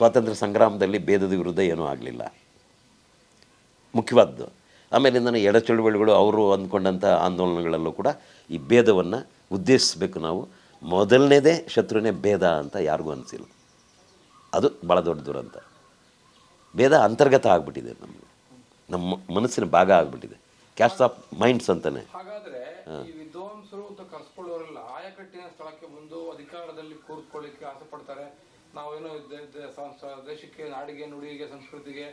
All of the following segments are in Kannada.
ಸ್ವಾತಂತ್ರ್ಯ ಸಂಗ್ರಾಮದಲ್ಲಿ ಭೇದದ ವಿರುದ್ಧ ಏನೂ ಆಗಲಿಲ್ಲ, ಮುಖ್ಯವಾದ್ದು. ಆಮೇಲಿಂದ ಎಡ ಚಳುವಳಿಗಳು ಅವರು ಅಂದ್ಕೊಂಡಂಥ ಆಂದೋಲನಗಳಲ್ಲೂ ಕೂಡ ಈ ಭೇದವನ್ನು ಉದ್ದೇಶಿಸಬೇಕು ನಾವು. ಮೊದಲನೇದೇ ಶತ್ರುನೇ ಭೇದ ಅಂತ ಯಾರಿಗೂ ಅನಿಸಿಲ್ಲ. ಅದು ಭಾಳ ದೊಡ್ಡ ದುರಂತ. ಭೇದ ಅಂತರ್ಗತ ಆಗಿಬಿಟ್ಟಿದೆ, ನಮ್ಮ ಮನಸ್ಸಿನ ಭಾಗ ಆಗಿಬಿಟ್ಟಿದೆ. ಕ್ಯಾಸ್ಟ್ ಆಫ್ ಮೈಂಡ್ಸ್ ಅಂತಾನೆ. ಹಾಗಾದ್ರೆ ಈ ವಿದ್ವಾಂಸರು ಅಂತ ಕರ್ಸ್ಕೊಳ್ಳೋರೆಲ್ಲ ಆಯಕಟ್ಟಿನ ಸ್ಥಳಕ್ಕೆ ಬಂದು ಅಧಿಕಾರದಲ್ಲಿ ಕೂರ್ಕೊಳ್ಳಿಕ್ಕೆ ಆಸೆ ಪಡ್ತಾರೆ. ನಾವೇನೋ ದೇಶಕ್ಕೆ, ನಾಡಿಗೆ, ನುಡಿಗೆ, ಸಂಸ್ಕೃತಿಗೆ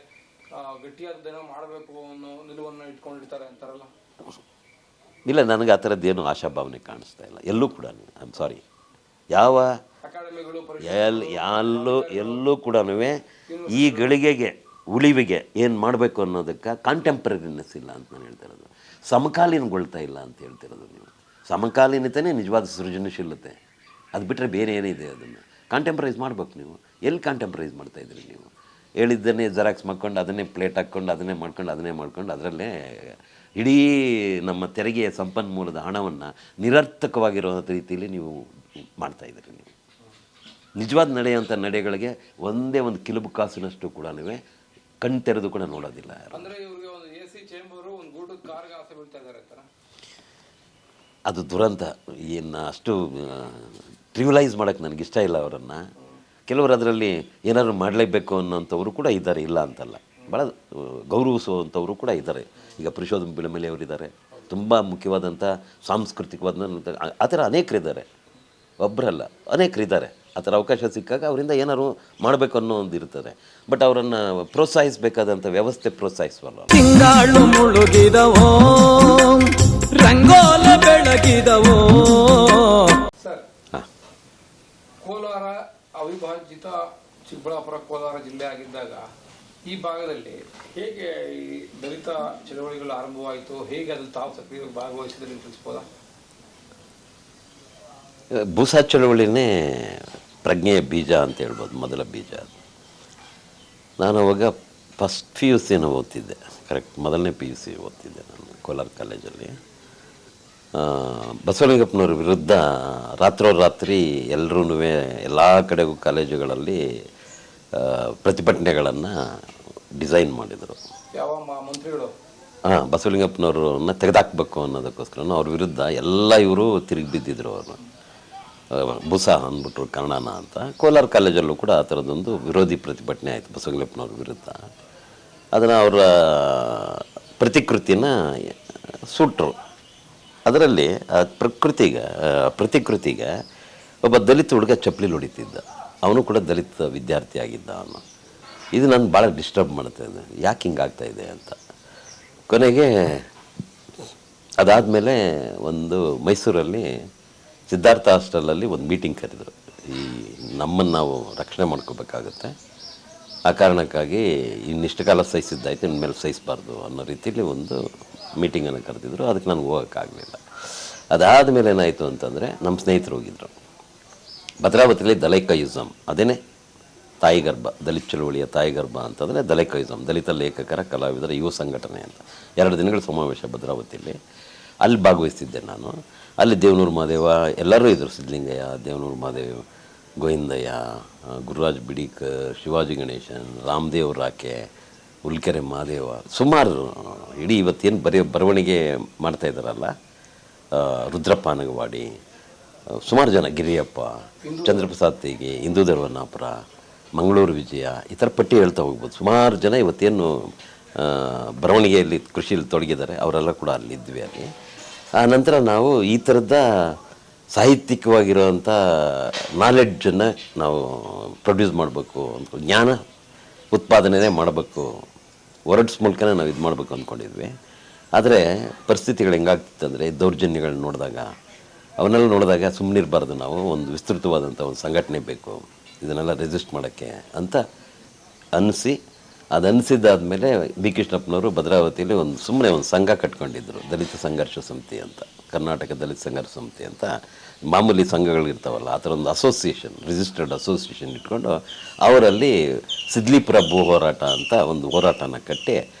ಗಟ್ಟಿಯಾದ್ದೇನೋ ಮಾಡಬೇಕು ಅನ್ನೋ ನಿಲುವನ್ನು ಇಟ್ಕೊಂಡಿರ್ತಾರೆ ಅಂತಾರಲ್ಲ. ಇಲ್ಲ, ನನಗೆ ಆ ಥರದ್ದೇನು ಆಶಾಭಾವನೆ ಕಾಣಿಸ್ತಾ ಇಲ್ಲ ಎಲ್ಲೂ ಕೂಡ. ಐ ಆಮ್ ಸಾರಿ, ಯಾವ ಅಕಾಡೆಮಿಗಳು ಎಲ್ಲೂ ಕೂಡ ಈ ಗಳಿಗೆಗೆ ಉಳಿವಿಗೆ ಏನು ಮಾಡಬೇಕು ಅನ್ನೋದಕ್ಕೆ ಕಾಂಟೆಂಪ್ರರಿನೆಸ್ ಇಲ್ಲ ಅಂತ ನಾನು ಹೇಳ್ತಿರೋದು. ಸಮಕಾಲೀನಗೊಳ್ತಾ ಇಲ್ಲ ಅಂತ ಹೇಳ್ತಿರೋದು ನೀವು. ಸಮಕಾಲೀನತೆಯೇ ನಿಜವಾದ ಸೃಜನಶೀಲತೆ. ಅದು ಬಿಟ್ಟರೆ ಬೇರೆ ಏನಿದೆ ಅದನ್ನು ಕಾಂಟೆಂಪ್ರರೈಸ್ ಮಾಡ್ಬೇಕು ನೀವು. ಎಲ್ಲಿ ಕಾಂಟೆಂಪ್ರರೈಸ್ ಮಾಡ್ತಾಯಿದ್ರಿ ನೀವು? ಹೇಳಿದ್ದನ್ನೇ ಜೆರಾಕ್ಸ್ ಮಾಡ್ಕೊಂಡು, ಅದನ್ನೇ ಪ್ಲೇಟ್ ಹಾಕ್ಕೊಂಡು, ಅದನ್ನೇ ಮಾಡ್ಕೊಂಡು ಅದರಲ್ಲೇ ಇಡೀ ನಮ್ಮ ತೆರಿಗೆಯ ಸಂಪನ್ಮೂಲದ ಹಣವನ್ನು ನಿರರ್ಥಕವಾಗಿರೋ ರೀತಿಯಲ್ಲಿ ನೀವು ಮಾಡ್ತಾಯಿದ್ದೀರಿ. ನೀವು ನಿಜವಾದ ನಡೆಯುವಂಥ ನಡೆಗಳಿಗೆ ಒಂದೇ ಒಂದು ಕಿಲುಬು ಕಾಸಿನಷ್ಟು ಕೂಡ ಕಣ್ಣು ತೆರೆದು ಕೂಡ ನೋಡೋದಿಲ್ಲ. ಅದು ದುರಂತ. ಏನು ಅಷ್ಟು ಟ್ರಿವಿಲೈಸ್ ಮಾಡೋಕ್ಕೆ ನನಗಿಷ್ಟ ಇಲ್ಲ ಅವರನ್ನು. ಕೆಲವರು ಅದರಲ್ಲಿ ಏನಾದ್ರು ಮಾಡಲೇಬೇಕು ಅನ್ನೋಂಥವ್ರು ಕೂಡ ಇದ್ದಾರೆ, ಇಲ್ಲ ಅಂತಲ್ಲ. ಭಾಳ ಗೌರವಿಸುವಂಥವರು ಕೂಡ ಇದ್ದಾರೆ. ಈಗ ಪುರುಷೋತ್ತಮ ಬಿಳಮಲೆ ಅವರಿದ್ದಾರೆ, ತುಂಬ ಮುಖ್ಯವಾದಂಥ ಸಾಂಸ್ಕೃತಿಕವಾದ ಆ ಥರ ಅನೇಕರಿದ್ದಾರೆ, ಒಬ್ಬರಲ್ಲ ಅನೇಕರಿದ್ದಾರೆ. ಆ ಥರ ಅವಕಾಶ ಸಿಕ್ಕಾಗ ಅವರಿಂದ ಏನಾದ್ರು ಮಾಡಬೇಕು ಅನ್ನೋ ಒಂದು ಇರ್ತದೆ. ಬಟ್ ಅವರನ್ನು ಪ್ರೋತ್ಸಾಹಿಸಬೇಕಾದಂಥ ವ್ಯವಸ್ಥೆ ಪ್ರೋತ್ಸಾಹಿಸುವಲ್ಲ. ತಿಂಗಾಳು ಮುಳುಗಿದವೋ, ರಂಗೋಲ ಬೆಳಗಿದವೋ. ಸರ್, ಕೋಲಾರ ಅವಿಭಾಜಿತ ಚಿಕ್ಕಬಳ್ಳಾಪುರ ಕೋಲಾರ ಜಿಲ್ಲೆ ಆಗಿದ್ದಾಗ ಈ ಭಾಗದಲ್ಲಿ ಹೇಗೆ ಈ ದಲಿತ ಚಳವಳಿಗಳು ಆರಂಭವಾಯಿತು, ಹೇಗೆ ಅದ್ರಲ್ಲಿ ತಾವು ಸಕ್ರಿಯವಾಗಿ ಭಾಗವಹಿಸಿದ್ರೆ ತಿಳಿಸ್ಬೋದಾ? ಬೂಸಾ ಚಳವಳಿನೇ ಪ್ರಜ್ಞೆಯ ಬೀಜ ಅಂತ ಹೇಳ್ಬೋದು, ಮೊದಲ ಬೀಜ. ನಾನು ಅವಾಗ ಫಸ್ಟ್ PUC ಓದ್ತಿದ್ದೆ, ಕರೆಕ್ಟ್ ಮೊದಲನೇ PUC ಓದ್ತಿದ್ದೆ ನಾನು ಕೋಲಾರ ಕಾಲೇಜಲ್ಲಿ. ಬಸವಲಿಂಗಪ್ಪನವ್ರ ವಿರುದ್ಧ ರಾತ್ರೋರಾತ್ರಿ ಎಲ್ಲರೂ ಎಲ್ಲ ಕಡೆಗೂ ಕಾಲೇಜುಗಳಲ್ಲಿ ಪ್ರತಿಭಟನೆಗಳನ್ನು ಡಿಸೈನ್ ಮಾಡಿದರು. ಯಾವ ಮಂತ್ರಿಗಳು? ಬಸವಲಿಂಗಪ್ಪನವ್ರನ್ನ ತೆಗೆದಾಕಬೇಕು ಅನ್ನೋದಕ್ಕೋಸ್ಕರ ಅವ್ರ ವಿರುದ್ಧ ಎಲ್ಲ ಇವರು ತಿರುಗಿ ಬಿದ್ದಿದ್ರು. ಅವರು ಬುಸಾ ಅಂದ್ಬಿಟ್ರು ಕನ್ನಡನ ಅಂತ. ಕೋಲಾರ ಕಾಲೇಜಲ್ಲೂ ಕೂಡ ಆ ಥರದೊಂದು ವಿರೋಧಿ ಪ್ರತಿಭಟನೆ ಆಯಿತು ಬಸವಲಿಂಗಪ್ಪನವ್ರ ವಿರುದ್ಧ. ಅದನ್ನು ಅವರ ಪ್ರತಿಕೃತಿನ ಸುಟ್ಟರು. ಅದರಲ್ಲಿ ಪ್ರತಿಕೃತಿಗೆ ಒಬ್ಬ ದಲಿತ ಹುಡುಗ ಚಪ್ಪಲಿ ಹೊಡಿತಿದ್ದ. ಅವನು ಕೂಡ ದಲಿತ ವಿದ್ಯಾರ್ಥಿ ಆಗಿದ್ದ ಅವನು. ಇದು ನಾನು ಭಾಳ ಡಿಸ್ಟರ್ಬ್ ಮಾಡ್ತಾ ಇದ್ದೆ, ಯಾಕೆ ಹಿಂಗಾಗ್ತಾಯಿದೆ ಅಂತ. ಕೊನೆಗೆ ಅದಾದಮೇಲೆ ಒಂದು ಮೈಸೂರಲ್ಲಿ ಸಿದ್ಧಾರ್ಥ ಹಾಸ್ಟೆಲಲ್ಲಿ ಒಂದು ಮೀಟಿಂಗ್ ಕರೆದರು. ಈ ನಮ್ಮನ್ನು ನಾವು ರಕ್ಷಣೆ ಮಾಡ್ಕೋಬೇಕಾಗತ್ತೆ, ಆ ಕಾರಣಕ್ಕಾಗಿ ಇನ್ನಿಷ್ಟು ಕಾಲ ಸಹಿಸಿದ್ದಾಯ್ತು, ಇನ್ಮೇಲೆ ಸಹಿಸಬಾರ್ದು ಅನ್ನೋ ರೀತಿಯಲ್ಲಿ ಒಂದು ಮೀಟಿಂಗನ್ನು ಕರೆದಿದ್ರು. ಅದಕ್ಕೆ ನನಗೆ ಹೋಗೋಕ್ಕಾಗಲಿಲ್ಲ. ಅದಾದಮೇಲೆ ಏನಾಯಿತು ಅಂತಂದರೆ, ನಮ್ಮ ಸ್ನೇಹಿತರು ಹೋಗಿದ್ರು ಭದ್ರಾವತಿಯಲ್ಲಿ. ದಲೈಕಯುಸಮ್, ಅದೇನೇ ತಾಯಿಗರ್ಭ, ದಲಿತ ಚಳವಳಿಯ ತಾಯಿಗರ್ಭ ಅಂತಂದರೆ ದಲೈಕಯುಸಮ್, ದಲಿತ ಲೇಖಕರ ಕಲಾವಿದರ ಯುವ ಸಂಘಟನೆ ಅಂತ 2 ದಿನಗಳ ಸಮಾವೇಶ ಭದ್ರಾವತಿಯಲ್ಲಿ. ಅಲ್ಲಿ ಭಾಗವಹಿಸ್ತಿದ್ದೆ ನಾನು. ಅಲ್ಲಿ ದೇವನೂರು ಮಹಾದೇವ ಎಲ್ಲರೂ ಇದ್ದರು. ಸಿದ್ಧಲಿಂಗಯ್ಯ, ದೇವನೂರು ಮಹಾದೇವ್, ಗೋವಿಂದಯ್ಯ, ಗುರುರಾಜ್ ಬಿಡೀಕ್, ಶಿವಾಜಿ ಗಣೇಶನ್, ರಾಮದೇವ್ ರಾಕೆ, ಉಲ್ಕೆರೆ ಮಹಾದೇವ, ಸುಮಾರು ಇಡೀ ಇವತ್ತೇನು ಬರವಣಿಗೆ ಮಾಡ್ತಾಯಿದ್ದಾರಲ್ಲ, ರುದ್ರಪ್ಪ ಅನಗವಾಡಿ, ಸುಮಾರು ಜನ, ಗಿರಿಯಪ್ಪ, ಚಂದ್ರಪ್ರಸಾದ್ ತೇಗಿ, ಇಂದು ಧರ್ವನ್ನಾಪುರ, ಮಂಗಳೂರು ವಿಜಯ, ಈ ಥರ ಪಟ್ಟಿ ಹೇಳ್ತಾ ಹೋಗ್ಬೋದು. ಸುಮಾರು ಜನ ಇವತ್ತೇನು ಬರವಣಿಗೆಯಲ್ಲಿ ಕೃಷಿಯಲ್ಲಿ ತೊಡಗಿದ್ದಾರೆ, ಅವರೆಲ್ಲ ಕೂಡ ಅಲ್ಲಿದ್ವಿ ಅಲ್ಲಿ. ಆ ನಂತರ ನಾವು ಈ ಥರದ ಸಾಹಿತ್ಯಿಕವಾಗಿರೋವಂಥ ನಾಲೆಡ್ಜನ್ನು ನಾವು ಪ್ರೊಡ್ಯೂಸ್ ಮಾಡಬೇಕು ಅಂತ, ಜ್ಞಾನ ಉತ್ಪಾದನೆ ಮಾಡಬೇಕು, ವರ್ಡ್ಸ್ ಮೂಲಕನೇ ನಾವು ಇದು ಮಾಡಬೇಕು ಅಂದ್ಕೊಂಡಿದ್ವಿ. ಆದರೆ ಪರಿಸ್ಥಿತಿಗಳು ಹೆಂಗಾಗ್ತಿತ್ತಂದರೆ, ದೌರ್ಜನ್ಯಗಳನ್ನ ನೋಡಿದಾಗ, ಅವನ್ನೆಲ್ಲ ನೋಡಿದಾಗ ಸುಮ್ಮನಿರಬಾರ್ದು ನಾವು, ಒಂದು ವಿಸ್ತೃತವಾದಂಥ ಒಂದು ಸಂಘಟನೆ ಬೇಕು ಇದನ್ನೆಲ್ಲ ರೆಸಿಸ್ಟ್ ಮಾಡೋಕ್ಕೆ ಅಂತ ಅನ್ನಿಸಿ, ಅದು ಅನಿಸಿದ್ದಾದಮೇಲೆ ಬಿ ಕೃಷ್ಣಪ್ಪನವರು ಭದ್ರಾವತಿಯಲ್ಲಿ ಸುಮ್ಮನೆ ಒಂದು ಸಂಘ ಕಟ್ಕೊಂಡಿದ್ದರು, ದಲಿತ ಸಂಘರ್ಷ ಸಮಿತಿ ಅಂತ, ಕರ್ನಾಟಕ ದಲಿತ ಸಂಘರ್ಷ ಸಮಿತಿ ಅಂತ. ಮಾಮೂಲಿ ಸಂಘಗಳಿರ್ತಾವಲ್ಲ, ಆ ಥರ ಒಂದು ಅಸೋಸಿಯೇಷನ್, ರಿಜಿಸ್ಟರ್ಡ್ ಅಸೋಸಿಯೇಷನ್ ಇಟ್ಕೊಂಡು ಅವರಲ್ಲಿ ಸಿದ್ಲಿಪುರ ಭೂ ಹೋರಾಟ ಅಂತ ಒಂದು ಹೋರಾಟನ ಕಟ್ಟಿ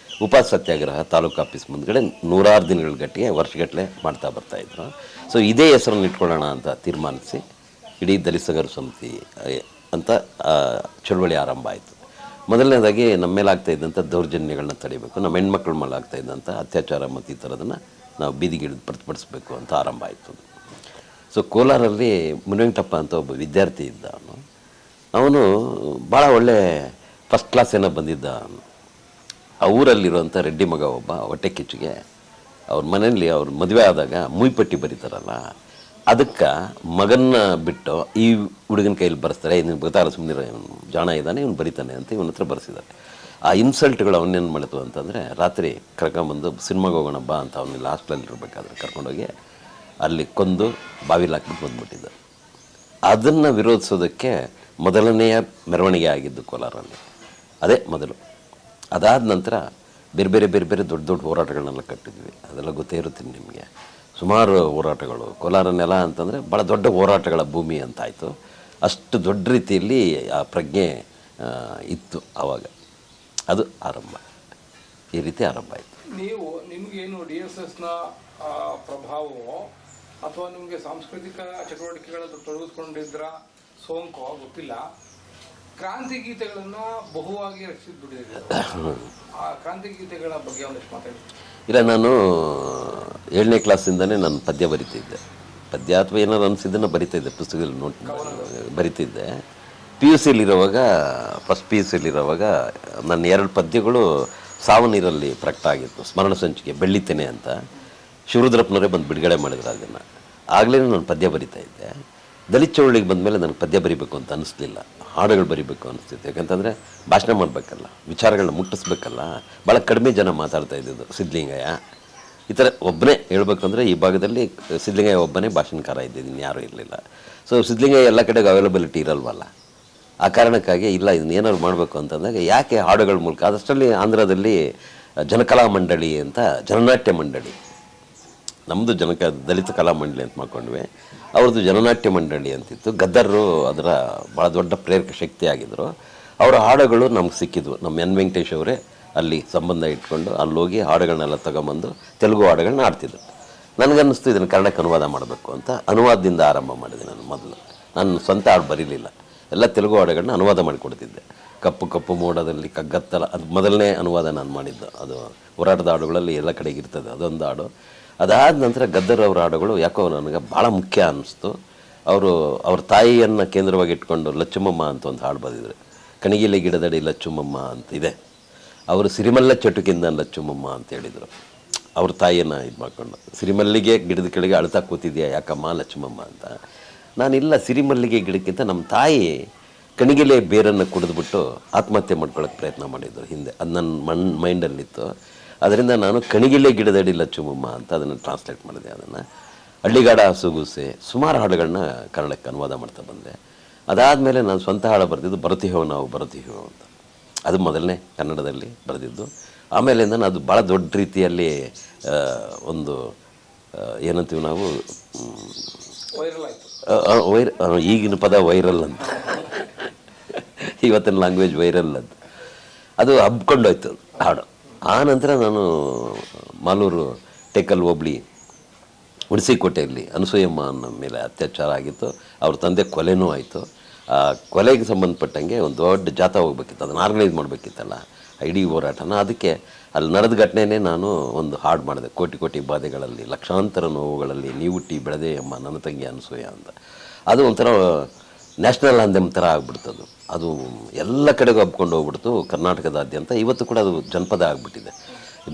ಉಪವಾಸ ಸತ್ಯಾಗ್ರಹ ತಾಲೂಕು ಆಫೀಸ್ ಮುಂದ್ಗಡೆ 106 ದಿನಗಳ ಗಟ್ಟಿಗೆ ವರ್ಷಗಟ್ಟಲೆ ಮಾಡ್ತಾ ಬರ್ತಾಯಿದ್ರು. ಸೊ ಇದೇ ಹೆಸರನ್ನು ಇಟ್ಕೊಳ್ಳೋಣ ಅಂತ ತೀರ್ಮಾನಿಸಿ ಇಡೀ ದಲಿತ ಸಂಘರ್ಷ ಸಮಿತಿ ಅಂತ ಚಳುವಳಿ ಆರಂಭ ಆಯಿತು. ಮೊದಲನೇದಾಗಿ ನಮ್ಮ ಮೇಲೆ ಆಗ್ತಾ ಇದ್ದಂಥ ದೌರ್ಜನ್ಯಗಳನ್ನ ತಡಿಬೇಕು, ನಮ್ಮ ಹೆಣ್ಮಕ್ಳ ಮೇಲೆ ಆಗ್ತಾ ಇದ್ದಂಥ ಅತ್ಯಾಚಾರ ಮತ್ತು ಈ ಥರದನ್ನು ನಾವು ಬೀದಿಗಿಳಿದು ಪ್ರತಿಭಟಿಸ್ಬೇಕು ಅಂತ ಆರಂಭ ಆಯಿತು. ಸೊ ಕೋಲಾರಲ್ಲಿ ಮುನಿವೆಂಕಟಪ್ಪ ಅಂತ ಒಬ್ಬ ವಿದ್ಯಾರ್ಥಿ ಇದ್ದ. ಅವನು ಭಾಳ ಒಳ್ಳೆ ಫಸ್ಟ್ ಕ್ಲಾಸ್ ಏನೋ ಬಂದಿದ್ದ. ಆ ಊರಲ್ಲಿರುವಂಥ ರೆಡ್ಡಿ ಮಗ ಒಬ್ಬ ಹೊಟ್ಟೆ ಕಿಚ್ಚಿಗೆ ಅವ್ರ ಮನೆಯಲ್ಲಿ ಅವ್ರ ಮದುವೆ ಆದಾಗ ಮುಯ್ಪಟ್ಟಿ ಬರೀತಾರಲ್ಲ, ಅದಕ್ಕೆ ಮಗನ್ನ ಬಿಟ್ಟು ಈ ಹುಡುಗನ ಕೈಯಲ್ಲಿ ಬರೆಸ್ತಾರೆ. ನಿಮ್ಗೆ ಗೊತ್ತಾರ ಸುಮ್ಮನೆ ಜಾಣ ಇದ್ದಾನೆ, ಇವನು ಬರೀತಾನೆ ಅಂತ ಇವನ ಹತ್ರ ಬರೆಸಿದ್ದಾರೆ. ಆ ಇನ್ಸಲ್ಟ್ಗಳು ಅವನ್ನೇನು ಮಾಡಿತು ಅಂತಂದರೆ, ರಾತ್ರಿ ಕರ್ಕೊಂಬಂದು ಸಿನಿಮಾಗೆ ಹೋಗೋಣ ಬಾ ಅಂತ ಅವನಿಲ್ಲ ಹಾಸ್ಟೆಲಲ್ಲಿ ಇರಬೇಕಾದ್ರೆ ಕರ್ಕೊಂಡೋಗಿ ಅಲ್ಲಿ ಕೊಂದು ಬಾವಿಲಿ ಹಾಕ್ಬಿಟ್ಟು ಬಂದುಬಿಟ್ಟಿದ್ದ. ಅದನ್ನು ವಿರೋಧಿಸೋದಕ್ಕೆ ಮೊದಲನೆಯ ಮೆರವಣಿಗೆ ಆಗಿದ್ದು ಕೋಲಾರಲ್ಲಿ, ಅದೇ ಮೊದಲು. ಅದಾದ ನಂತರ ಬೇರೆ ಬೇರೆ ಬೇರೆ ಬೇರೆ ದೊಡ್ಡ ದೊಡ್ಡ ಹೋರಾಟಗಳನ್ನೆಲ್ಲ ಕಟ್ಟಿದ್ವಿ. ಅದೆಲ್ಲ ಗೊತ್ತೇ ಇರುತ್ತೆ ನಿಮಗೆ. ಸುಮಾರು ಹೋರಾಟಗಳು. ಕೋಲಾರ ನೆಲ ಅಂತಂದರೆ ಭಾಳ ದೊಡ್ಡ ಹೋರಾಟಗಳ ಭೂಮಿ ಅಂತಾಯಿತು. ಅಷ್ಟು ದೊಡ್ಡ ರೀತಿಯಲ್ಲಿ ಆ ಪ್ರಜ್ಞೆ ಇತ್ತು ಆವಾಗ. ಅದು ಆರಂಭ, ಈ ರೀತಿ ಆರಂಭ ಆಯಿತು. ನೀವು ನಿಮಗೇನು DSSನ ಪ್ರಭಾವವೋ ಅಥವಾ ನಿಮಗೆ ಸಾಂಸ್ಕೃತಿಕ ಚಟುವಟಿಕೆಗಳಲ್ಲಿ ತೊಡಗಿಸ್ಕೊಂಡಿದ್ರ ಸೋಂಕೋ ಗೊತ್ತಿಲ್ಲ, ಕ್ರಾಂತಿ ಗೀತೆಗಳನ್ನು ಬಹುವಾಗಿ ರಚಿಸಿಬಿಟ್ಟಿದೆ. ಆ ಕ್ರಾಂತಿ ಗೀತೆಗಳ ಬಗ್ಗೆ ಒಂದಷ್ಟು ಮಾತಾಡಿ. ಇಲ್ಲ, ನಾನು 7ನೇ ಕ್ಲಾಸಿಂದನೇ ನಾನು ಪದ್ಯ ಬರಿತಿದ್ದೆ. ಪದ್ಯ ಅಥವಾ ಏನಾದ್ರು ಅನಿಸಿದ್ದನ್ನು ಬರಿತಾಯಿದ್ದೆ, ಪುಸ್ತಕದಲ್ಲಿ ನೋಟ್ ಬರಿತಿದ್ದೆ. PUCಲಿರುವಾಗ, ಫಸ್ಟ್ PUCಲಿರುವಾಗ ನನ್ನ 2 ಪದ್ಯಗಳು ಸಾವು ನೀರಲ್ಲಿ ಪ್ರಕಟ ಆಗಿತ್ತು. ಸ್ಮರಣ ಸಂಚಿಕೆ ಬೆಳ್ಳಿತೇನೆ ಅಂತ ಶಿವರುದ್ರಪ್ಪನವರೇ ಬಂದು ಬಿಡುಗಡೆ ಮಾಡಿದ್ರು ಅದನ್ನು. ಆಗಲೇ ನಾನು ಪದ್ಯ ಬರಿತಾಯಿದ್ದೆ. ದಲಿತ ಚಳವಳಿಗೆ ಬಂದಮೇಲೆ ನನಗೆ ಪದ್ಯ ಬರಿಬೇಕು ಅಂತ ಅನ್ನಿಸ್ಲಿಲ್ಲ, ಹಾಡುಗಳು ಬರಿಬೇಕು ಅನ್ನಿಸ್ತಿತ್ತು. ಯಾಕಂತಂದರೆ ಭಾಷಣ ಮಾಡಬೇಕಲ್ಲ, ವಿಚಾರಗಳನ್ನ ಮುಟ್ಟಿಸ್ಬೇಕಲ್ಲ. ಭಾಳ ಕಡಿಮೆ ಜನ ಮಾತಾಡ್ತಾ ಇದ್ದಿದ್ದು. ಸಿದ್ಧಲಿಂಗಯ್ಯ ಈ ಥರ ಒಬ್ಬನೇ ಹೇಳ್ಬೇಕಂದ್ರೆ ಈ ಭಾಗದಲ್ಲಿ ಸಿದ್ಧಲಿಂಗಯ್ಯ ಒಬ್ಬನೇ ಭಾಷಣಕಾರ ಇದ್ದಿದ್ದೀನಿ, ಯಾರೂ ಇರಲಿಲ್ಲ. ಸೊ ಸಿದ್ಧಲಿಂಗಯ್ಯ ಎಲ್ಲ ಕಡೆಗೆ ಅವೈಲಬಿಲಿಟಿ ಇರಲ್ವಲ್ಲ. ಆ ಕಾರಣಕ್ಕಾಗಿ ಇಲ್ಲ ಇದನ್ನ ಏನಾದ್ರು ಮಾಡಬೇಕು ಅಂತಂದಾಗ ಯಾಕೆ ಹಾಡುಗಳ ಮೂಲಕ, ಅದಷ್ಟರಲ್ಲಿ ಆಂಧ್ರದಲ್ಲಿ ಜನಕಲಾ ಮಂಡಳಿ ಅಂತ ಜನನಾಟ್ಯ ಮಂಡಳಿ, ನಮ್ಮದು ದಲಿತ ಕಲಾ ಮಂಡಳಿ ಅಂತ ಮಾಡ್ಕೊಂಡ್ವಿ, ಅವ್ರದ್ದು ಜನನಾಟ್ಯ ಮಂಡಳಿ ಅಂತಿತ್ತು. ಗದ್ದರರು ಅದರ ಭಾಳ ದೊಡ್ಡ ಪ್ರೇರಕ ಶಕ್ತಿ ಆಗಿದ್ದರು. ಅವರ ಹಾಡುಗಳು ನಮ್ಗೆ ಸಿಕ್ಕಿದ್ವು. ನಮ್ಮ ಎನ್ ವೆಂಕಟೇಶ್ ಅವರೇ ಅಲ್ಲಿ ಸಂಬಂಧ ಇಟ್ಕೊಂಡು ಅಲ್ಲೋಗಿ ಹಾಡುಗಳನ್ನೆಲ್ಲ ತಗೊಂಬಂದು ತೆಲುಗು ಹಾಡುಗಳನ್ನ ಆಡ್ತಿದ್ರು. ನನಗನ್ನಿಸ್ತು ಇದನ್ನು ಕನ್ನಡಕ್ಕೆ ಅನುವಾದ ಮಾಡಬೇಕು ಅಂತ. ಅನುವಾದದಿಂದ ಆರಂಭ ಮಾಡಿದೆ ನಾನು. ಮೊದಲು ನಾನು ಸ್ವಂತ ಹಾಡು ಬರೀಲಿಲ್ಲ, ಎಲ್ಲ ತೆಲುಗು ಹಾಡುಗಳನ್ನ ಅನುವಾದ ಮಾಡಿಕೊಡ್ತಿದ್ದೆ. ಕಪ್ಪು ಕಪ್ಪು ಮೋಡದಲ್ಲಿ ಕಗ್ಗತ್ತಲ, ಅದು ಮೊದಲನೇ ಅನುವಾದ ನಾನು ಮಾಡಿದ್ದು. ಅದು ಹೋರಾಟದ ಹಾಡುಗಳಲ್ಲಿ ಎಲ್ಲ ಕಡೆಗೆ ಇರ್ತದೆ, ಅದೊಂದು ಹಾಡು. ಅದಾದ ನಂತರ ಗದ್ದರ್ ಅವರ ಹಾಡುಗಳು ಯಾಕೋ ನನಗೆ ಭಾಳ ಮುಖ್ಯ ಅನ್ನಿಸ್ತು. ಅವ್ರ ತಾಯಿಯನ್ನು ಕೇಂದ್ರವಾಗಿ ಇಟ್ಕೊಂಡು ಲಚ್ಚುಮಮ್ಮ ಅಂತ ಒಂದು ಹಾಡು ಬರೆದಿದ್ರು. ಕಣಿಗಿಲೆ ಗಿಡದಡಿ ಲಚ್ಚುಮಮ್ಮ ಅಂತ ಇದೆ. ಅವರು ಸಿರಿಮಲ್ಲ ಚಟುಕಿಂದ ಲಚ್ಚುಮಮ್ಮ ಅಂತ ಹೇಳಿದರು. ಅವ್ರ ತಾಯಿಯನ್ನು ಇದು ಮಾಡಿಕೊಂಡು, ಸಿರಿಮಲ್ಲಿಗೆ ಗಿಡದ ಕೆಳಗೆ ಅಳ್ತಾ ಕೂತಿದ್ಯಾ ಯಾಕಮ್ಮ ಲಚ್ಚುಮಮ್ಮ ಅಂತ. ನಾನಿಲ್ಲ, ಸಿರಿಮಲ್ಲಿಗೆ ಗಿಡಕ್ಕಿಂತ ನಮ್ಮ ತಾಯಿ ಕಣಿಗಿಲೆ ಬೇರನ್ನು ಕುಡಿದ್ಬಿಟ್ಟು ಆತ್ಮಹತ್ಯೆ ಮಾಡ್ಕೊಳ್ಳೋಕೆ ಪ್ರಯತ್ನ ಮಾಡಿದ್ರು ಹಿಂದೆ. ಅದು ನನ್ನ ಮೈಂಡಲ್ಲಿತ್ತು. ಅದರಿಂದ ನಾನು ಕಣಿಗಿಲೆ ಗಿಡದಡಿ ಲಚ್ಚುಮಮ್ಮ ಅಂತ ಅದನ್ನು ಟ್ರಾನ್ಸ್ಲೇಟ್ ಮಾಡಿದೆ. ಅದನ್ನು ಹಳ್ಳಿಗಾಡ ಹಸುಗೂಸೆ ಸುಮಾರು ಹಾಡುಗಳನ್ನ ಕನ್ನಡಕ್ಕೆ ಅನುವಾದ ಮಾಡ್ತಾ ಬಂದೆ. ಅದಾದಮೇಲೆ ನಾನು ಸ್ವಂತ ಹಾಡು ಬರೆದಿದ್ದು ಬರತಿಹೋ ನಾವು ಬರತಿಹೋ ಅಂತ. ಅದು ಮೊದಲನೇ ಕನ್ನಡದಲ್ಲಿ ಬರೆದಿದ್ದು. ಆಮೇಲಿಂದ ನಾನು ಅದು ಭಾಳ ದೊಡ್ಡ ರೀತಿಯಲ್ಲಿ ಒಂದು ಏನಂತೀವಿ ನಾವು, ಈಗಿನ ಪದ ವೈರಲ್ ಅಂತ, ಇವತ್ತಿನ ಲ್ಯಾಂಗ್ವೇಜ್ ವೈರಲ್ ಅಂತ, ಅದು ಹಬ್ಕೊಂಡೋಯ್ತು ಹಾಡು. ಆ ನಂತರ ನಾನು ಮಾಲೂರು ಟೇಕಲ್ ಹೋಬಳಿ ಹುಣಸಿಕೋಟೆಯಲ್ಲಿ ಅನಸೂಯಮ್ಮ ಅನ್ನೋ ಮೇಲೆ ಅತ್ಯಾಚಾರ ಆಗಿತ್ತು. ಅವ್ರ ತಂದೆ ಕೊಲೆನೂ ಆಯಿತು. ಆ ಕೊಲೆಗೆ ಸಂಬಂಧಪಟ್ಟಂಗೆ ಒಂದು ದೊಡ್ಡ ಜಾಥಾ ಹೋಗ್ಬೇಕಿತ್ತು, ಅದನ್ನು ಆರ್ಗನೈಸ್ ಮಾಡಬೇಕಿತ್ತಲ್ಲ ಇಡೀ ಹೋರಾಟನ. ಅದಕ್ಕೆ ಅಲ್ಲಿ ನಡೆದ ಘಟನೆನೇ ನಾನು ಒಂದು ಹಾಡು ಮಾಡಿದೆ. ಕೋಟಿ ಕೋಟಿ ಬಾಧೆಗಳಲ್ಲಿ ಲಕ್ಷಾಂತರ ನೋವುಗಳಲ್ಲಿ ನೀವುಟ್ಟಿ ಬೆಳೆದೆ ಅಮ್ಮ ನನ್ನ ತಂಗಿ ಅನಸೂಯ ಅಂತ. ಅದು ಒಂಥರ ನ್ಯಾಷನಲ್ ಆಂಥೆಮ್ ಥರ ಆಗ್ಬಿಡ್ತದು. ಅದು ಎಲ್ಲ ಕಡೆಗೂ ಹಬ್ಕೊಂಡು ಹೋಗ್ಬಿಡ್ತು ಕರ್ನಾಟಕದಾದ್ಯಂತ. ಇವತ್ತು ಕೂಡ ಅದು ಜನಪದ ಆಗಿಬಿಟ್ಟಿದೆ,